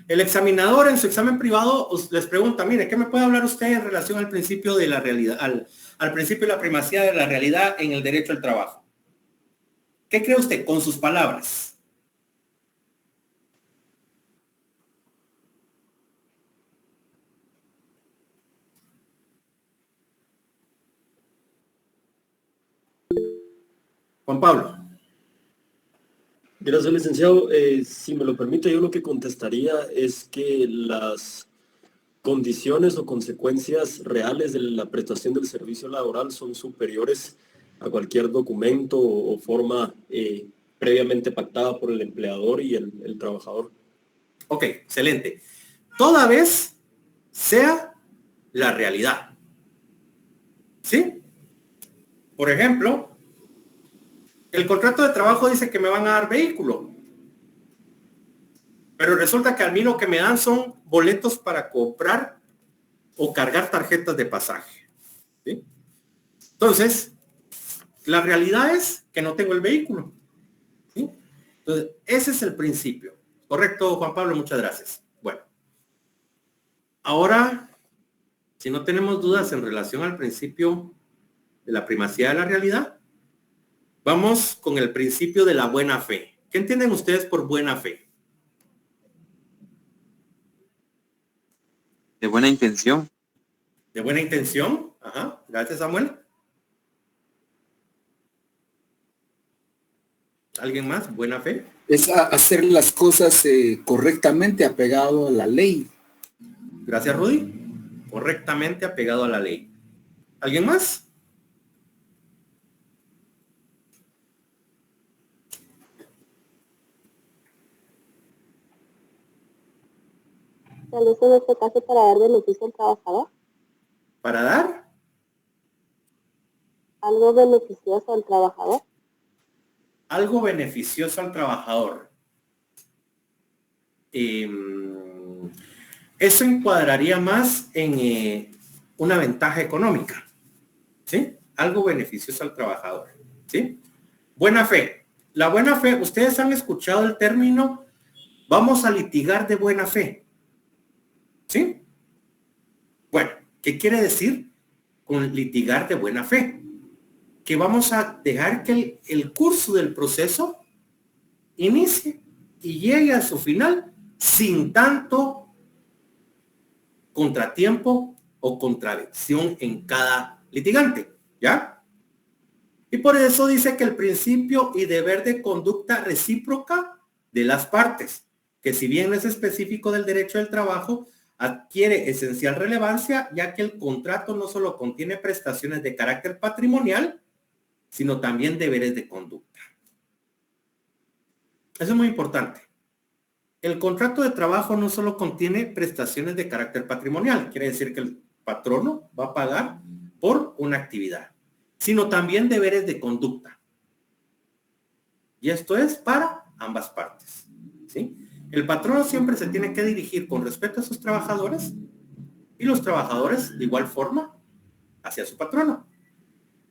El examinador en su examen privado les pregunta, mire, ¿qué me puede hablar usted en relación al principio de la realidad, al principio de la primacía de la realidad en el derecho al trabajo? ¿Qué cree usted con sus palabras? Juan Pablo. Gracias, licenciado. Si me lo permite, yo lo que contestaría es que las condiciones o consecuencias reales de la prestación del servicio laboral son superiores a cualquier documento o forma previamente pactada por el empleador y el trabajador. Ok, excelente. Toda vez sea la realidad. ¿Sí? Por ejemplo, el contrato de trabajo dice que me van a dar vehículo. Pero resulta que a mí lo que me dan son boletos para comprar o cargar tarjetas de pasaje. ¿Sí? Entonces, la realidad es que no tengo el vehículo. ¿Sí? Entonces, ese es el principio. Correcto, Juan Pablo, muchas gracias. Bueno, ahora, si no tenemos dudas en relación al principio de la primacía de la realidad, vamos con el principio de la buena fe. ¿Qué entienden ustedes por buena fe? De buena intención. ¿De buena intención? Ajá. Gracias, Samuel. ¿Alguien más? ¿Buena fe? Es hacer las cosas correctamente apegado a la ley. Gracias, Rudy. Correctamente apegado a la ley. ¿Alguien más? Tal vez en este caso para dar beneficio al trabajador. ¿Para dar? Algo beneficioso al trabajador. Algo beneficioso al trabajador. Eso encuadraría más en una ventaja económica. ¿Sí? Algo beneficioso al trabajador. ¿Sí? Buena fe. La buena fe, ustedes han escuchado el término, vamos a litigar de buena fe. ¿Sí? Bueno, ¿qué quiere decir con litigar de buena fe? Que vamos a dejar que el curso del proceso inicie y llegue a su final sin tanto contratiempo o contradicción en cada litigante, ¿ya? Y por eso dice que el principio y deber de conducta recíproca de las partes, que si bien no es específico del derecho del trabajo, adquiere esencial relevancia, ya que el contrato no solo contiene prestaciones de carácter patrimonial, sino también deberes de conducta. Eso es muy importante. El contrato de trabajo no solo contiene prestaciones de carácter patrimonial, quiere decir que el patrono va a pagar por una actividad, sino también deberes de conducta. Y esto es para ambas partes, ¿sí? El patrono siempre se tiene que dirigir con respeto a sus trabajadores y los trabajadores de igual forma hacia su patrono.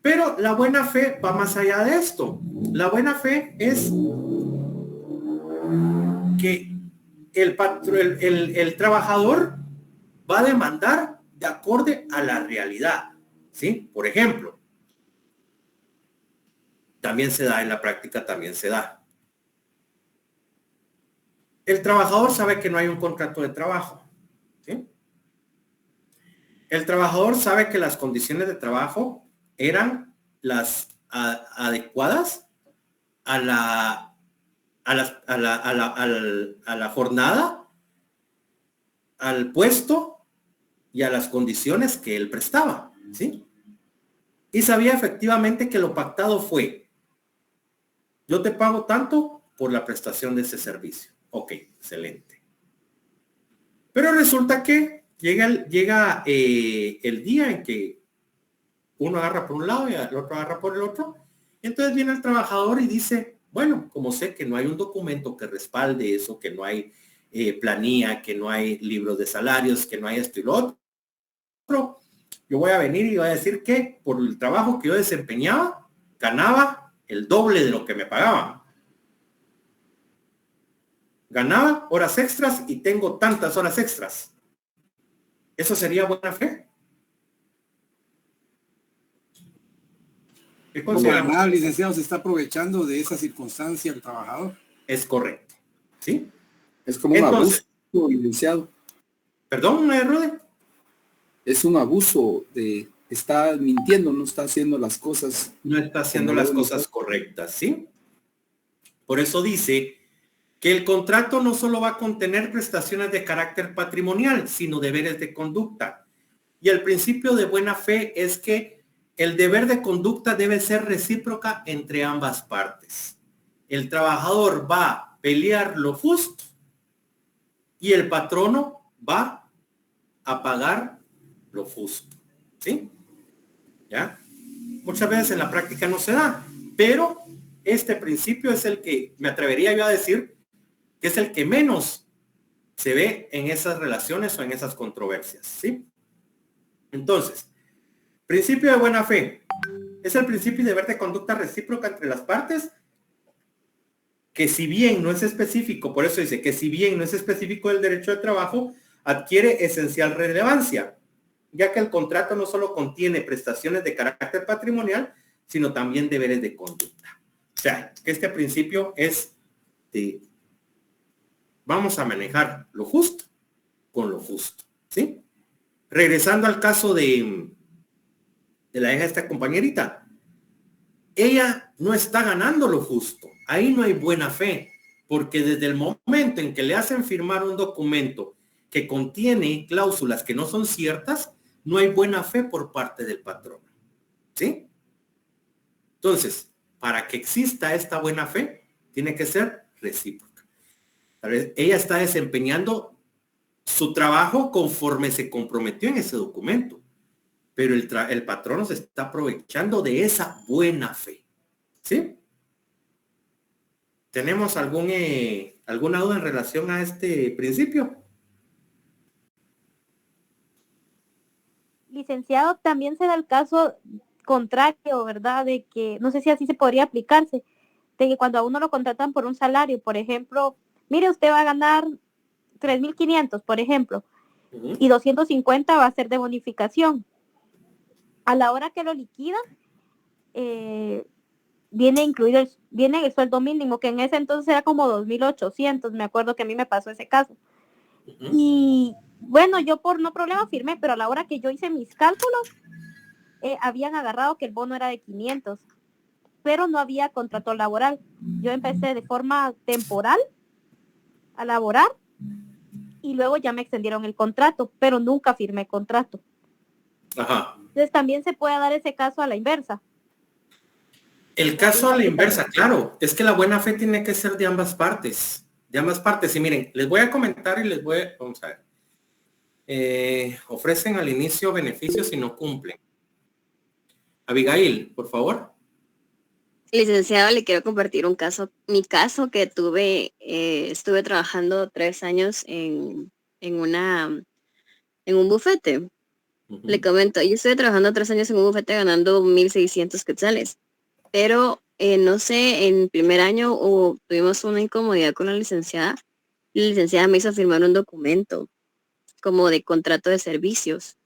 Pero la buena fe va más allá de esto. La buena fe es que el trabajador va a demandar de acorde a la realidad, ¿sí? Por ejemplo, también se da en la práctica, también se da. El trabajador sabe que no hay un contrato de trabajo, ¿sí? El trabajador sabe que las condiciones de trabajo eran las adecuadas a la jornada, al puesto y a las condiciones que él prestaba, ¿sí? Y sabía efectivamente que lo pactado fue: yo te pago tanto por la prestación de ese servicio. Ok, excelente. Pero resulta que llega el día en que uno agarra por un lado y el otro agarra por el otro. Entonces viene el trabajador y dice: bueno, como sé que no hay un documento que respalde eso, que no hay planilla, que no hay libros de salarios, que no hay esto y lo otro, yo voy a venir y voy a decir que por el trabajo que yo desempeñaba, ganaba el doble de lo que me pagaban. Ganaba horas extras y tengo tantas horas extras. ¿Eso sería buena fe? ¿Qué consideramos? El licenciado se está aprovechando de esa circunstancia el trabajador. Es correcto. ¿Sí? Es como un abuso, licenciado. ¿Perdón, Rode? Es un abuso de... Está mintiendo, no está haciendo las cosas. No está haciendo las cosas correctas, ¿sí? Por eso dice que el contrato no solo va a contener prestaciones de carácter patrimonial, sino deberes de conducta. Y el principio de buena fe es que el deber de conducta debe ser recíproca entre ambas partes. El trabajador va a pelear lo justo y el patrono va a pagar lo justo, ¿sí? ¿Ya? Muchas veces en la práctica no se da, pero este principio es el que me atrevería yo a decir que es el que menos se ve en esas relaciones o en esas controversias, ¿sí? Entonces, principio de buena fe es el principio de deber de conducta recíproca entre las partes, que si bien no es específico, por eso dice que si bien no es específico del derecho de trabajo, adquiere esencial relevancia, ya que el contrato no solo contiene prestaciones de carácter patrimonial, sino también deberes de conducta. O sea, que este principio es de vamos a manejar lo justo con lo justo, ¿sí? Regresando al caso de la hija de esta compañerita, ella no está ganando lo justo. Ahí no hay buena fe, porque desde el momento en que le hacen firmar un documento que contiene cláusulas que no son ciertas, no hay buena fe por parte del patrón, ¿sí? Entonces, para que exista esta buena fe, tiene que ser recíproca. Tal vez ella está desempeñando su trabajo conforme se comprometió en ese documento, pero el patrono se está aprovechando de esa buena fe, ¿sí? ¿Tenemos alguna duda en relación a este principio? Licenciado, también se da el caso contrario, ¿verdad? De que, no sé si así se podría aplicarse, de que cuando a uno lo contratan por un salario, por ejemplo, mire, usted va a ganar 3.500, por ejemplo, y 250 va a ser de bonificación. A la hora que lo liquidan, viene incluido viene el sueldo mínimo, que en ese entonces era como 2.800, me acuerdo que a mí me pasó ese caso. Y bueno, yo por no problema firmé, pero a la hora que yo hice mis cálculos, habían agarrado que el bono era de 500, pero no había contrato laboral. Yo empecé de forma temporal a laborar y luego ya me extendieron el contrato, pero nunca firmé contrato. Ajá. Entonces también se puede dar ese caso a la inversa. El caso a la inversa, claro, es que la buena fe tiene que ser de ambas partes. De ambas partes. Y miren, les voy a comentar y vamos a ver. Ofrecen al inicio beneficios y no cumplen. Abigail, por favor. Licenciado, le quiero compartir un caso. Mi caso que tuve, estuve trabajando 3 años en un bufete. Le comento, yo estuve trabajando 3 años en un bufete ganando 1.600 quetzales. Pero, no sé, en primer año tuvimos una incomodidad con la licenciada. La licenciada me hizo firmar un documento como de contrato de servicios.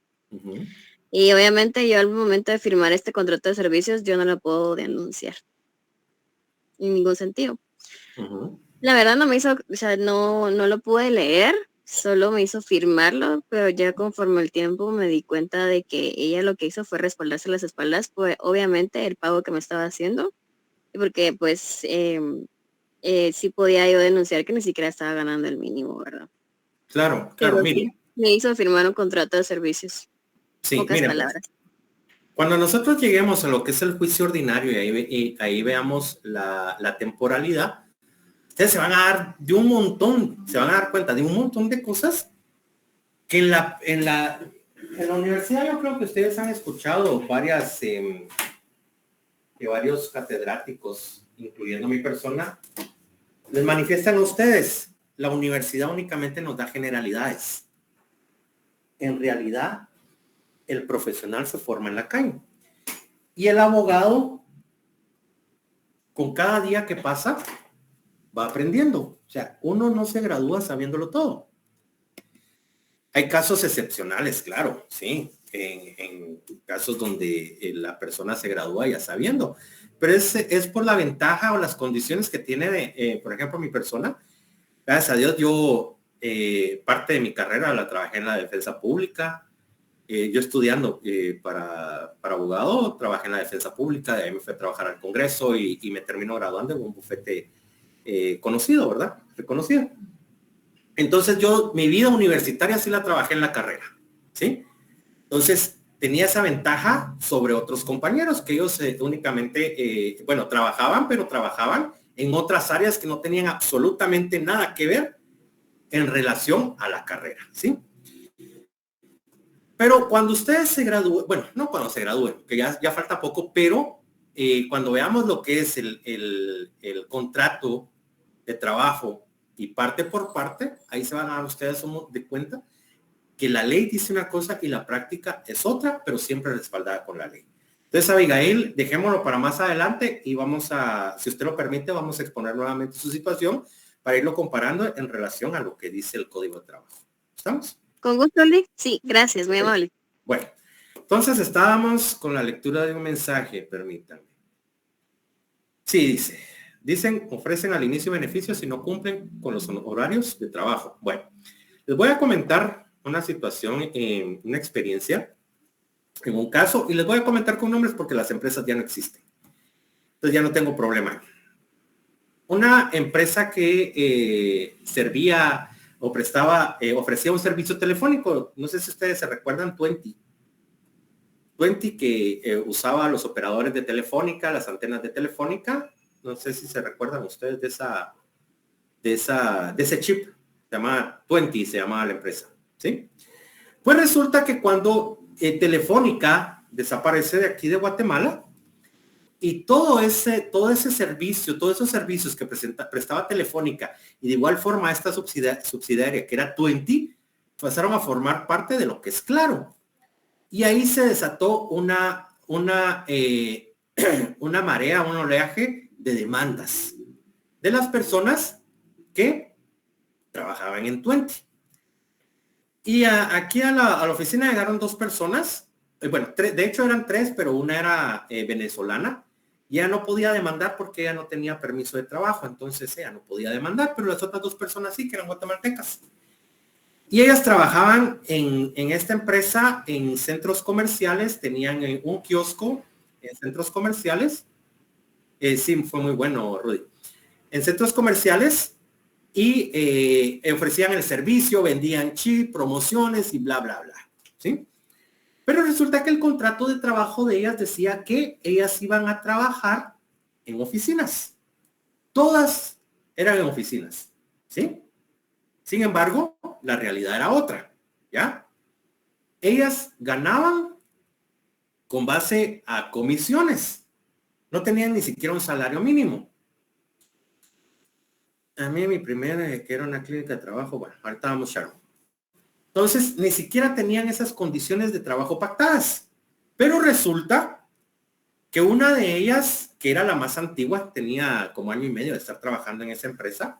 Y obviamente yo al momento de firmar este contrato de servicios, yo no lo puedo denunciar en ningún sentido. La verdad no me hizo, o sea, no lo pude leer, solo me hizo firmarlo, pero ya conforme el tiempo me di cuenta de que ella lo que hizo fue respaldarse las espaldas, pues obviamente el pago que me estaba haciendo, porque pues sí podía yo denunciar que ni siquiera estaba ganando el mínimo, ¿verdad? Claro, Pero mire. sí, me hizo firmar un contrato de servicios. Sí, Pocas mire, palabras. Cuando nosotros lleguemos a lo que es el juicio ordinario y ahí veamos la temporalidad, ustedes se van a dar de un montón, se van a dar cuenta de un montón de cosas que en la universidad yo creo que ustedes han escuchado de varios catedráticos, incluyendo mi persona, les manifiestan a ustedes, la universidad únicamente nos da generalidades. En realidad, el profesional se forma en la calle. Y el abogado, con cada día que pasa, va aprendiendo. O sea, uno no se gradúa sabiéndolo todo. Hay casos excepcionales, claro, sí. En casos donde la persona se gradúa ya sabiendo. Pero es por la ventaja o las condiciones que tiene, por ejemplo, mi persona. Gracias a Dios, yo parte de mi carrera la trabajé en la defensa pública. Yo estudiando para abogado, trabajé en la defensa pública, de ahí me fui a trabajar al Congreso y me terminó graduando en un bufete conocido, ¿verdad? Reconocido. Entonces mi vida universitaria sí la trabajé en la carrera, ¿sí? Entonces tenía esa ventaja sobre otros compañeros que ellos únicamente, trabajaban, pero trabajaban en otras áreas que no tenían absolutamente nada que ver en relación a la carrera, ¿sí? Pero cuando ustedes se gradúen, bueno, no cuando se gradúen, que ya falta poco, pero cuando veamos lo que es el contrato de trabajo y parte por parte, ahí se van a dar ustedes de cuenta que la ley dice una cosa y la práctica es otra, pero siempre respaldada con la ley. Entonces, Abigail, dejémoslo para más adelante y vamos a, si usted lo permite, vamos a exponer nuevamente su situación para irlo comparando en relación a lo que dice el Código de Trabajo. ¿Estamos? Con gusto, Lee. Sí, gracias, muy amable. Bueno, entonces estábamos con la lectura de un mensaje, permítanme. Sí, ofrecen al inicio beneficios si no cumplen con los horarios de trabajo. Bueno, les voy a comentar una situación, una experiencia, en un caso, y les voy a comentar con nombres porque las empresas ya no existen. Entonces ya no tengo problema. Una empresa que servía o ofrecía un servicio telefónico. No sé si ustedes se recuerdan, Twenty que usaba a los operadores de Telefónica, las antenas de Telefónica. No sé si se recuerdan ustedes de ese chip. Se llama Twenty, se llamaba la empresa, ¿sí? Pues resulta que cuando Telefónica desaparece de aquí de Guatemala y todo ese servicio, todos esos servicios que prestaba Telefónica y de igual forma esta subsidiaria que era Twenty, pasaron a formar parte de lo que es Claro. Y ahí se desató una marea, un oleaje de demandas de las personas que trabajaban en Twenty. Y aquí a la oficina llegaron dos personas, de hecho eran tres, pero una era venezolana. Ya no podía demandar porque ella no tenía permiso de trabajo, entonces ella no podía demandar, pero las otras dos personas sí, que eran guatemaltecas. Y ellas trabajaban en esta empresa en centros comerciales, tenían un kiosco en centros comerciales. Sí, fue muy bueno, Rudy. En centros comerciales y ofrecían el servicio, vendían chip, promociones y bla, bla, bla. ¿Sí? Pero resulta que el contrato de trabajo de ellas decía que ellas iban a trabajar en oficinas. Todas eran en oficinas. ¿Sí? Sin embargo, la realidad era otra, ¿ya? Ellas ganaban con base a comisiones. No tenían ni siquiera un salario mínimo. A mí mi primera, que era una clínica de trabajo, bueno, ahorita vamos a... Entonces, ni siquiera tenían esas condiciones de trabajo pactadas. Pero resulta que una de ellas, que era la más antigua, tenía como 1 año y medio de estar trabajando en esa empresa,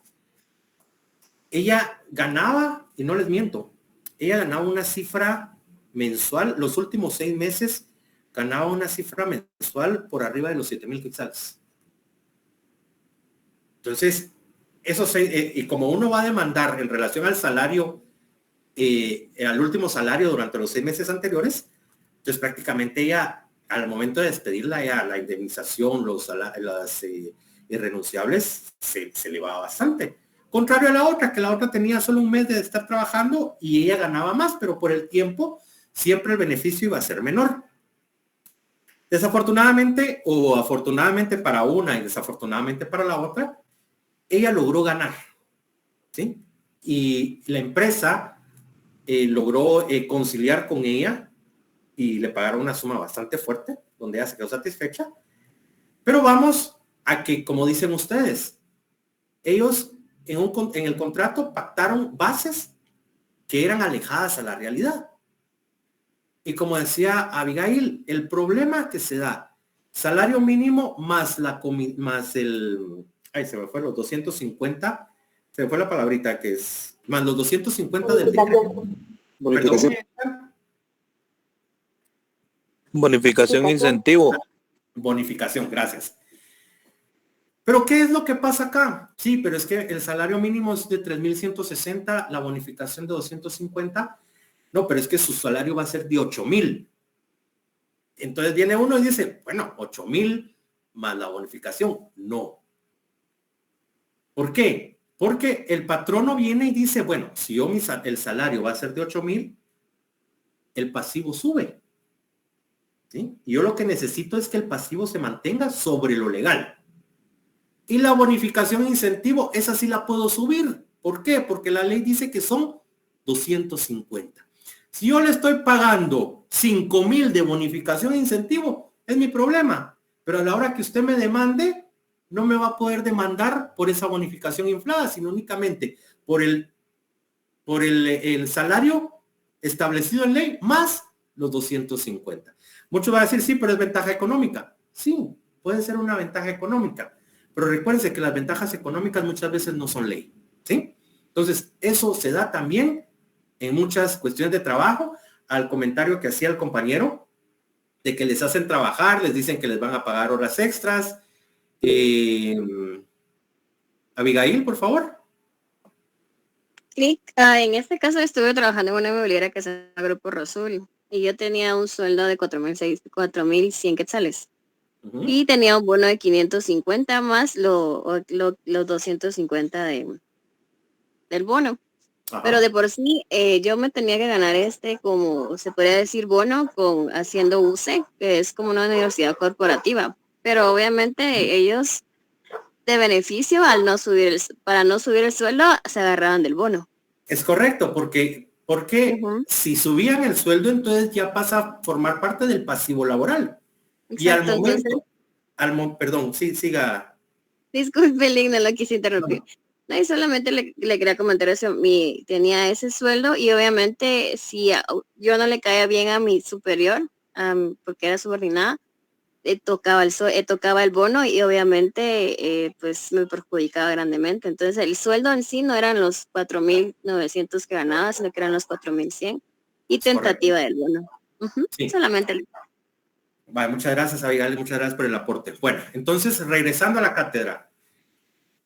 ella ganaba, y no les miento, ella ganaba una cifra mensual, los últimos 6 meses, ganaba una cifra mensual por arriba de los 7,000 quetzales. Entonces, y como uno va a demandar en relación al salario, al último salario durante los 6 meses anteriores, entonces prácticamente ella, al momento de despedirla, ya la indemnización, las irrenunciables, se elevaba bastante. Contrario a la otra, que la otra tenía solo un mes de estar trabajando y ella ganaba más, pero por el tiempo siempre el beneficio iba a ser menor. Desafortunadamente o afortunadamente para una y desafortunadamente para la otra, ella logró ganar, ¿sí? Y la empresa logró conciliar con ella y le pagaron una suma bastante fuerte, donde ella se quedó satisfecha. Pero vamos a que, como dicen ustedes, ellos en el contrato pactaron bases que eran alejadas a la realidad. Y como decía Abigail, el problema que se da, salario mínimo más se me fue los 250, se me fue la palabrita que es, más los 250 del bonificación. Bonificación, incentivo. Bonificación, gracias. Pero ¿qué es lo que pasa acá? Sí, pero es que el salario mínimo es de 3,160, la bonificación de 250. No, pero es que su salario va a ser de 8,000. Entonces viene uno y dice, bueno, 8,000 más la bonificación. No. ¿Por qué? Porque el patrono viene y dice, bueno, si yo el salario va a ser de 8,000, el pasivo sube. ¿Sí? Y yo lo que necesito es que el pasivo se mantenga sobre lo legal. Y la bonificación e incentivo, esa sí la puedo subir. ¿Por qué? Porque la ley dice que son 250. Si yo le estoy pagando 5,000 de bonificación e incentivo, es mi problema. Pero a la hora que usted me demande, no me va a poder demandar por esa bonificación inflada, sino únicamente por el salario establecido en ley más los 250. Muchos van a decir, sí, pero es ventaja económica. Sí, puede ser una ventaja económica. Pero recuérdense que las ventajas económicas muchas veces no son ley, ¿sí? Entonces, eso se da también en muchas cuestiones de trabajo, al comentario que hacía el compañero, de que les hacen trabajar, les dicen que les van a pagar horas extras. Abigail, por favor. Sí, en este caso estuve trabajando en una inmobiliaria que se llama Grupo Rosul y yo tenía un sueldo de 4,100 quetzales. Y tenía un bono de 550 más los 250 del bono. Ajá. Pero de por sí yo me tenía que ganar como se podría decir bono haciendo UCE, que es como una universidad corporativa. Pero obviamente ellos de beneficio para no subir el sueldo se agarraban del bono. Es correcto, porque si subían el sueldo entonces ya pasa a formar parte del pasivo laboral. Exacto, y al momento, perdón, sí, siga. Disculpe, Link, no lo quise interrumpir. No, y solamente le quería comentar eso. Tenía ese sueldo y obviamente si yo no le caía bien a mi superior, porque era subordinada, tocaba el bono y obviamente pues me perjudicaba grandemente. Entonces el sueldo en sí no eran los 4,900 que ganaba, sino que eran los 4,100 y tentativa del bono. Sí. Solamente. Vale, muchas gracias, Abigail, muchas gracias por el aporte. Bueno, entonces, regresando a la cátedra.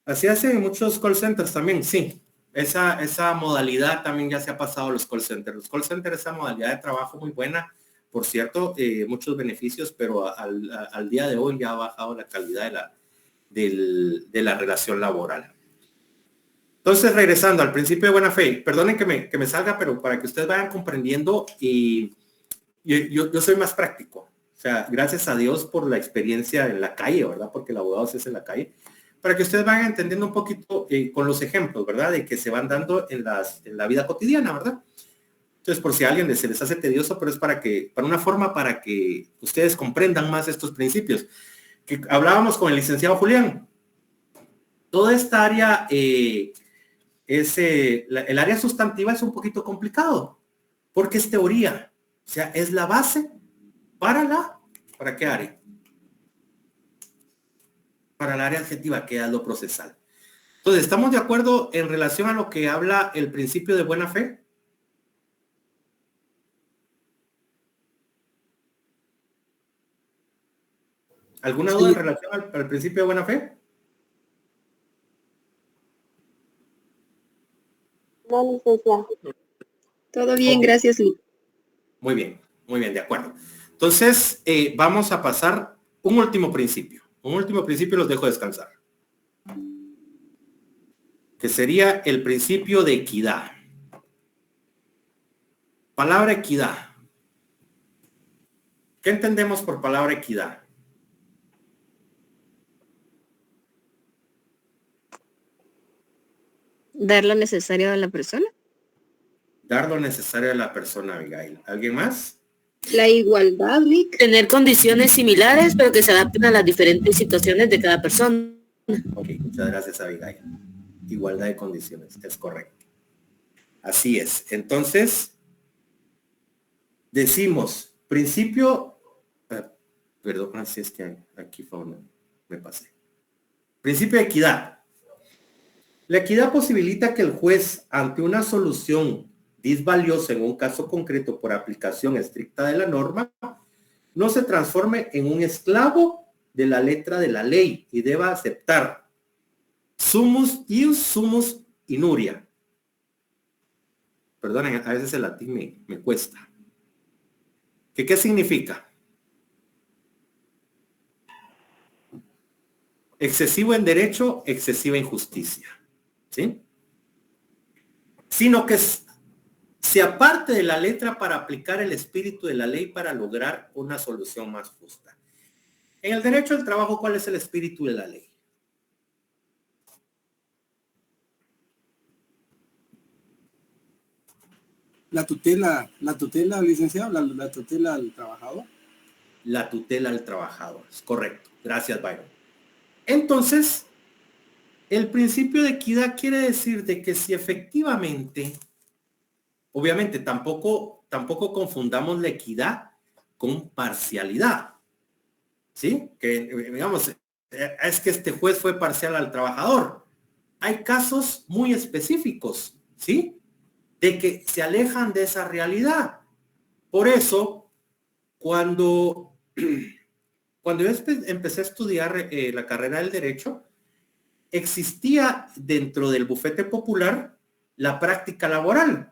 Así hace muchos call centers también, sí. Esa modalidad también ya se ha pasado a los call centers. Los call centers, esa modalidad de trabajo muy buena, por cierto, muchos beneficios, pero al día de hoy ya ha bajado la calidad de la relación laboral. Entonces, regresando al principio de buena fe, perdonen que me salga, pero para que ustedes vayan comprendiendo, y yo soy más práctico. O sea, gracias a Dios por la experiencia en la calle, ¿verdad? Porque el abogado se hace en la calle. Para que ustedes vayan entendiendo un poquito con los ejemplos, ¿verdad? De que se van dando en la vida cotidiana, ¿verdad? Entonces, por si a alguien se les hace tedioso, pero es para una forma para que ustedes comprendan más estos principios. Que hablábamos con el licenciado Julián. Toda esta área, el área sustantiva es un poquito complicado, porque es teoría. O sea, es la base ¿para qué área? Para el área adjetiva, que es lo procesal. Entonces, ¿estamos de acuerdo en relación a lo que habla el principio de buena fe? ¿Alguna duda en relación al principio de buena fe? No, licenciado. Todo bien, gracias, Lee. Muy bien, de acuerdo. Entonces, vamos a pasar un último principio. Un último principio, los dejo descansar. Que sería el principio de equidad. Palabra equidad. ¿Qué entendemos por palabra equidad? Dar lo necesario a la persona. Dar lo necesario a la persona, Abigail. ¿Alguien más? La igualdad, Lick. Tener condiciones similares, pero que se adapten a las diferentes situaciones de cada persona. Ok, muchas gracias, Abigail. Igualdad de condiciones, es correcto. Así es. Entonces, decimos, principio, perdón, así es que aquí fue donde me pasé. Principio de equidad. La equidad posibilita que el juez, ante una solución disvaliosa en un caso concreto por aplicación estricta de la norma, no se transforme en un esclavo de la letra de la ley y deba aceptar sumus ius sumus inuria. Perdonen, a veces el latín me cuesta. ¿Qué significa? Excesivo en derecho, excesiva en justicia. ¿Sí? Sino que se aparte de la letra para aplicar el espíritu de la ley para lograr una solución más justa. En el derecho del trabajo, ¿cuál es el espíritu de la ley? La tutela, licenciado, la tutela al trabajador. La tutela al trabajador, es correcto. Gracias, Byron. Entonces, el principio de equidad quiere decir de que si efectivamente, obviamente tampoco confundamos la equidad con parcialidad, ¿sí? Que digamos, es que este juez fue parcial al trabajador. Hay casos muy específicos, ¿sí? De que se alejan de esa realidad. Por eso, cuando yo empecé a estudiar la carrera del derecho, existía dentro del bufete popular la práctica laboral,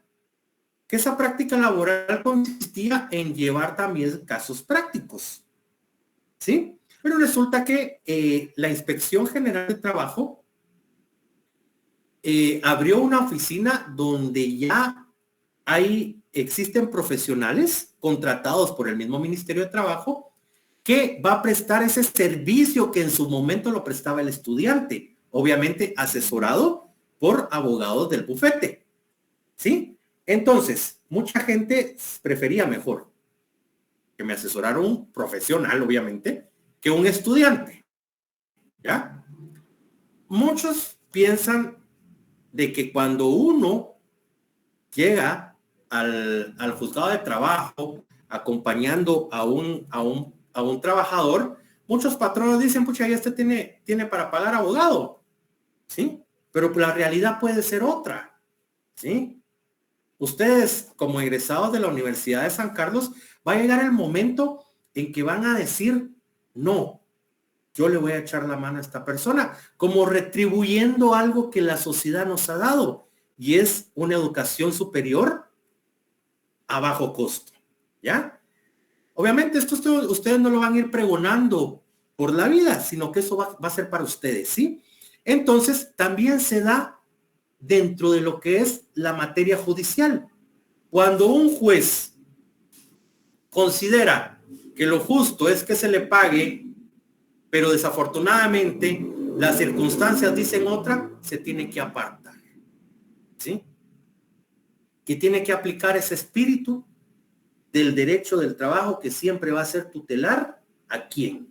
que esa práctica laboral consistía en llevar también casos prácticos, ¿sí? Pero resulta que la Inspección General de Trabajo abrió una oficina donde ya existen profesionales contratados por el mismo Ministerio de Trabajo que va a prestar ese servicio que en su momento lo prestaba el estudiante, obviamente asesorado por abogados del bufete, ¿sí? Entonces, mucha gente prefería mejor que me asesorara un profesional, obviamente, que un estudiante, ¿ya? Muchos piensan de que cuando uno llega al juzgado de trabajo acompañando a un trabajador, muchos patronos dicen, pucha, ya este tiene para pagar abogado, ¿sí? Pero la realidad puede ser otra, ¿sí? Ustedes, como egresados de la Universidad de San Carlos, va a llegar el momento en que van a decir, no, yo le voy a echar la mano a esta persona, como retribuyendo algo que la sociedad nos ha dado, y es una educación superior a bajo costo, ¿ya? Obviamente esto ustedes no lo van a ir pregonando por la vida, sino que eso va a ser para ustedes, ¿sí? Entonces, también se da dentro de lo que es la materia judicial. Cuando un juez considera que lo justo es que se le pague, pero desafortunadamente las circunstancias dicen otra, se tiene que apartar, ¿sí? Y tiene que aplicar ese espíritu del derecho del trabajo que siempre va a ser tutelar ¿a quién?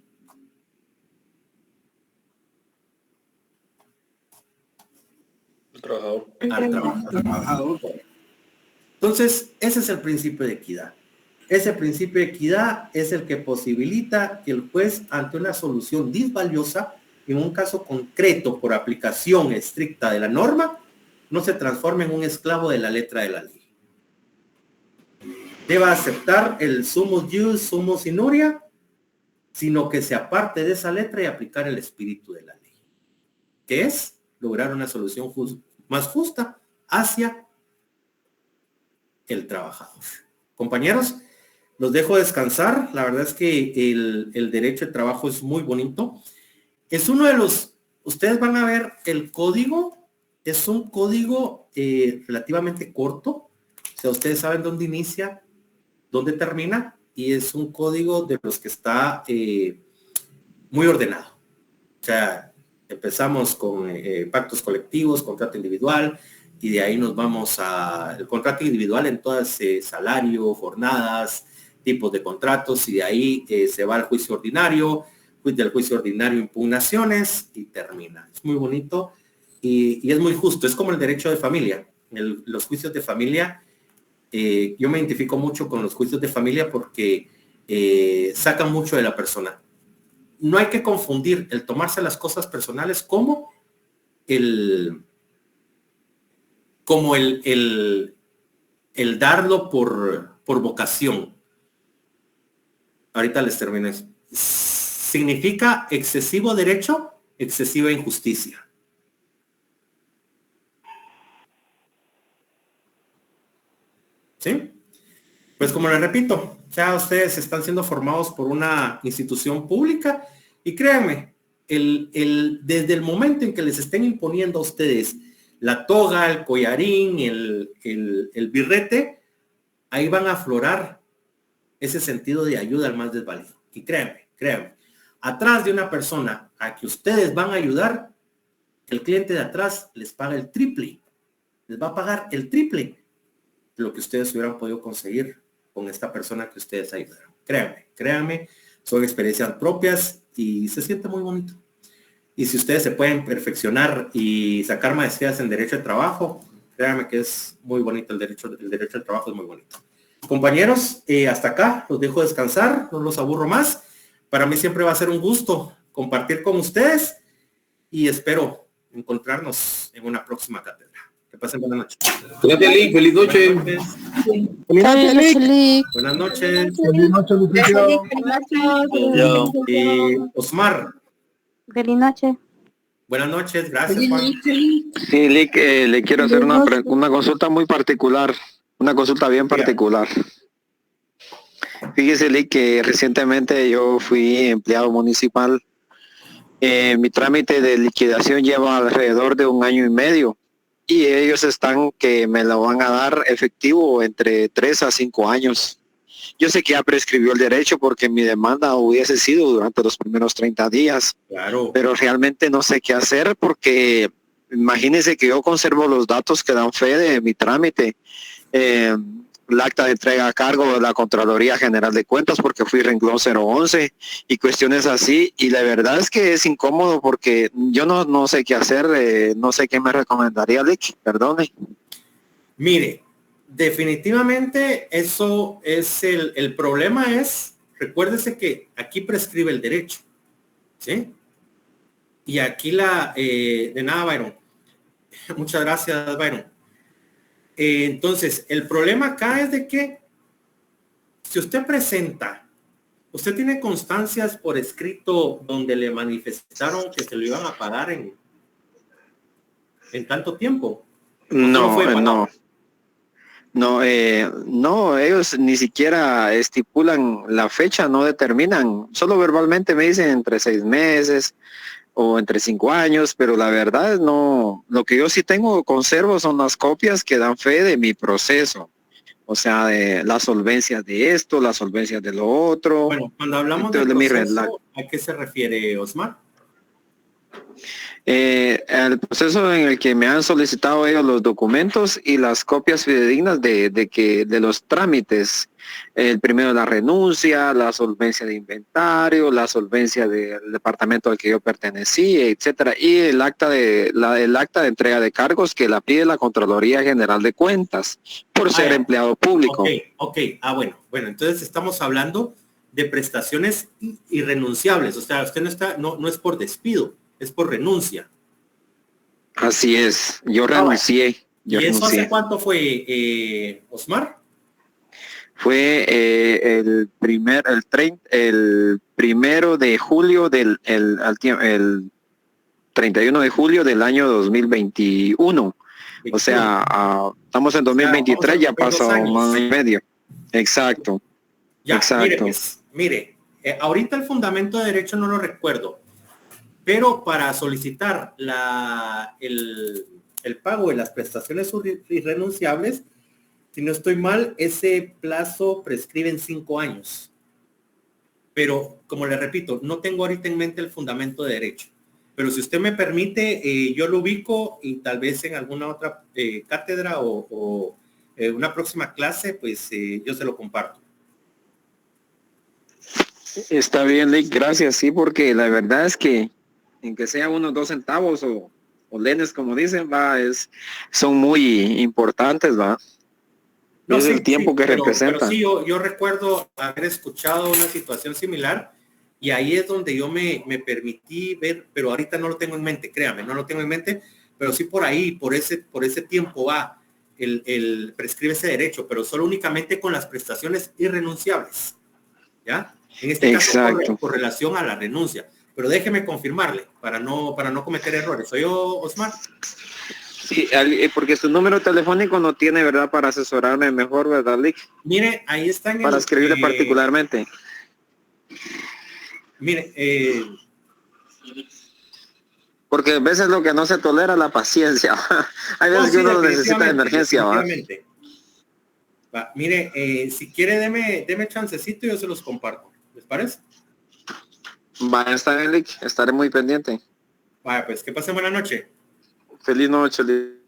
El trabajador. Al trabajador. Entonces, ese es el principio de equidad. Ese principio de equidad es el que posibilita que el juez, ante una solución disvaliosa, en un caso concreto por aplicación estricta de la norma, no se transforme en un esclavo de la letra de la ley. Deba aceptar el sumus ius sumus inuria sino que se aparte de esa letra y aplicar el espíritu de la ley, que es lograr una solución más justa hacia el trabajador. Compañeros, los dejo descansar. La verdad es que el derecho de trabajo es muy bonito. Es uno de los, ustedes van a ver el código, es un código relativamente corto. O sea, ustedes saben dónde inicia, dónde termina, y es un código de los que está muy ordenado. O sea, empezamos con pactos colectivos, contrato individual, y de ahí nos vamos al contrato individual en todas salario, jornadas, tipos de contratos, y de ahí se va al juicio ordinario, del juicio ordinario impugnaciones, y termina. Es muy bonito y es muy justo. Es como el derecho de familia. Los juicios de familia, yo me identifico mucho con los juicios de familia porque sacan mucho de la persona. No hay que confundir el tomarse las cosas personales como el darlo por vocación. Ahorita les termino eso. Significa excesivo derecho, excesiva injusticia. ¿Sí? Pues como les repito, ya ustedes están siendo formados por una institución pública y créanme, desde el momento en que les estén imponiendo a ustedes la toga, el collarín, el birrete, ahí van a aflorar ese sentido de ayuda al más desvalido. Y créanme, atrás de una persona a que ustedes van a ayudar, el cliente de atrás les paga el triple, les va a pagar el triple de lo que ustedes hubieran podido conseguir con esta persona que ustedes ayudaron. Créanme, son experiencias propias y se siente muy bonito. Y si ustedes se pueden perfeccionar y sacar maestrías en derecho de trabajo, créanme que es muy bonito el derecho al trabajo, es muy bonito. Compañeros, hasta acá los dejo descansar, no los aburro más. Para mí siempre va a ser un gusto compartir con ustedes y espero encontrarnos en una próxima cátedra. Que pasen buenas noches. Gracias, Lick. Feliz noche. Buenas noches. Buenas noches. Feliz noche, Luciano. Y Osmar. Feliz noche. Buenas noches, gracias, Juan. Sí, Lick, le quiero hacer una consulta muy particular, una consulta bien particular. Fíjese, Lick, que recientemente yo fui empleado municipal. Mi trámite de liquidación lleva alrededor de 1 año y medio. Y ellos están que me lo van a dar efectivo entre 3 a 5 años. Yo sé que ya prescribió el derecho porque mi demanda hubiese sido durante los primeros 30 días. Claro. Pero realmente no sé qué hacer porque imagínense que yo conservo los datos que dan fe de mi trámite. El acta de entrega a cargo de la Contraloría General de Cuentas porque fui renglón 011 y cuestiones así, y la verdad es que es incómodo porque yo no sé qué hacer, no sé qué me recomendaría, Lick, perdone. Mire, definitivamente eso es el problema es, recuérdese que aquí prescribe el derecho, ¿sí? Y aquí de nada, Byron. Muchas gracias, Byron. Entonces, el problema acá es de que si usted presenta, usted tiene constancias por escrito donde le manifestaron que se lo iban a pagar en tanto tiempo. No, ellos ni siquiera estipulan la fecha, no determinan, solo verbalmente me dicen entre 6 meses o entre 5 años, pero la verdad no, lo que yo sí conservo son las copias que dan fe de mi proceso, o sea, de la solvencia de esto, la solvencia de lo otro. Bueno, cuando hablamos de proceso, ¿a qué se refiere, Osmar? El proceso en el que me han solicitado ellos los documentos y las copias fidedignas de los trámites, el primero la renuncia, la solvencia de inventario, la solvencia del departamento al que yo pertenecí, etcétera, y el acta de entrega de cargos que la pide la Contraloría General de Cuentas por ser empleado público. Ok, bueno, entonces estamos hablando de prestaciones irrenunciables, o sea, usted no es por despido, es por renuncia. Así es, yo renuncié. ¿Y eso hace cuánto fue, Osmar? fue el 1 de julio el 31 de julio del año 2021. O sea, estamos en 2023, ya pasó un año y medio. Exacto. Ya, exacto. Mire, ahorita el fundamento de derecho no lo recuerdo, pero para solicitar el pago de las prestaciones irrenunciables, si no estoy mal, ese plazo prescribe en 5 años. Pero, como le repito, no tengo ahorita en mente el fundamento de derecho. Pero si usted me permite, yo lo ubico y tal vez en alguna otra cátedra o una próxima clase, pues yo se lo comparto. Está bien, Lick, gracias, sí, porque la verdad es que en que sea unos 2 centavos o lenes, como dicen, son muy importantes, ¿va? No, es el tiempo que representa. Pero sí, yo recuerdo haber escuchado una situación similar y ahí es donde yo me permití ver, pero ahorita no lo tengo en mente, créame, no lo tengo en mente, pero sí por ahí, por ese tiempo va, el prescribe ese derecho, pero solo únicamente con las prestaciones irrenunciables, ¿ya? En este caso, por relación a la renuncia. Pero déjeme confirmarle, para no cometer errores. ¿Soy yo, Osmar? Sí, porque su número telefónico no tiene, ¿verdad? Para asesorarme mejor, ¿verdad, Lick? Mire, ahí está en para escribirle particularmente. Mire, porque a veces lo que no se tolera es la paciencia. Hay veces que uno lo necesita de emergencia, ¿va? Va, mire, si quiere, deme chancecito y yo se los comparto. ¿Les parece? Va, está bien, Lick. Estaré muy pendiente. Vaya, pues que pasen buena noche. Feliz noche, Lick.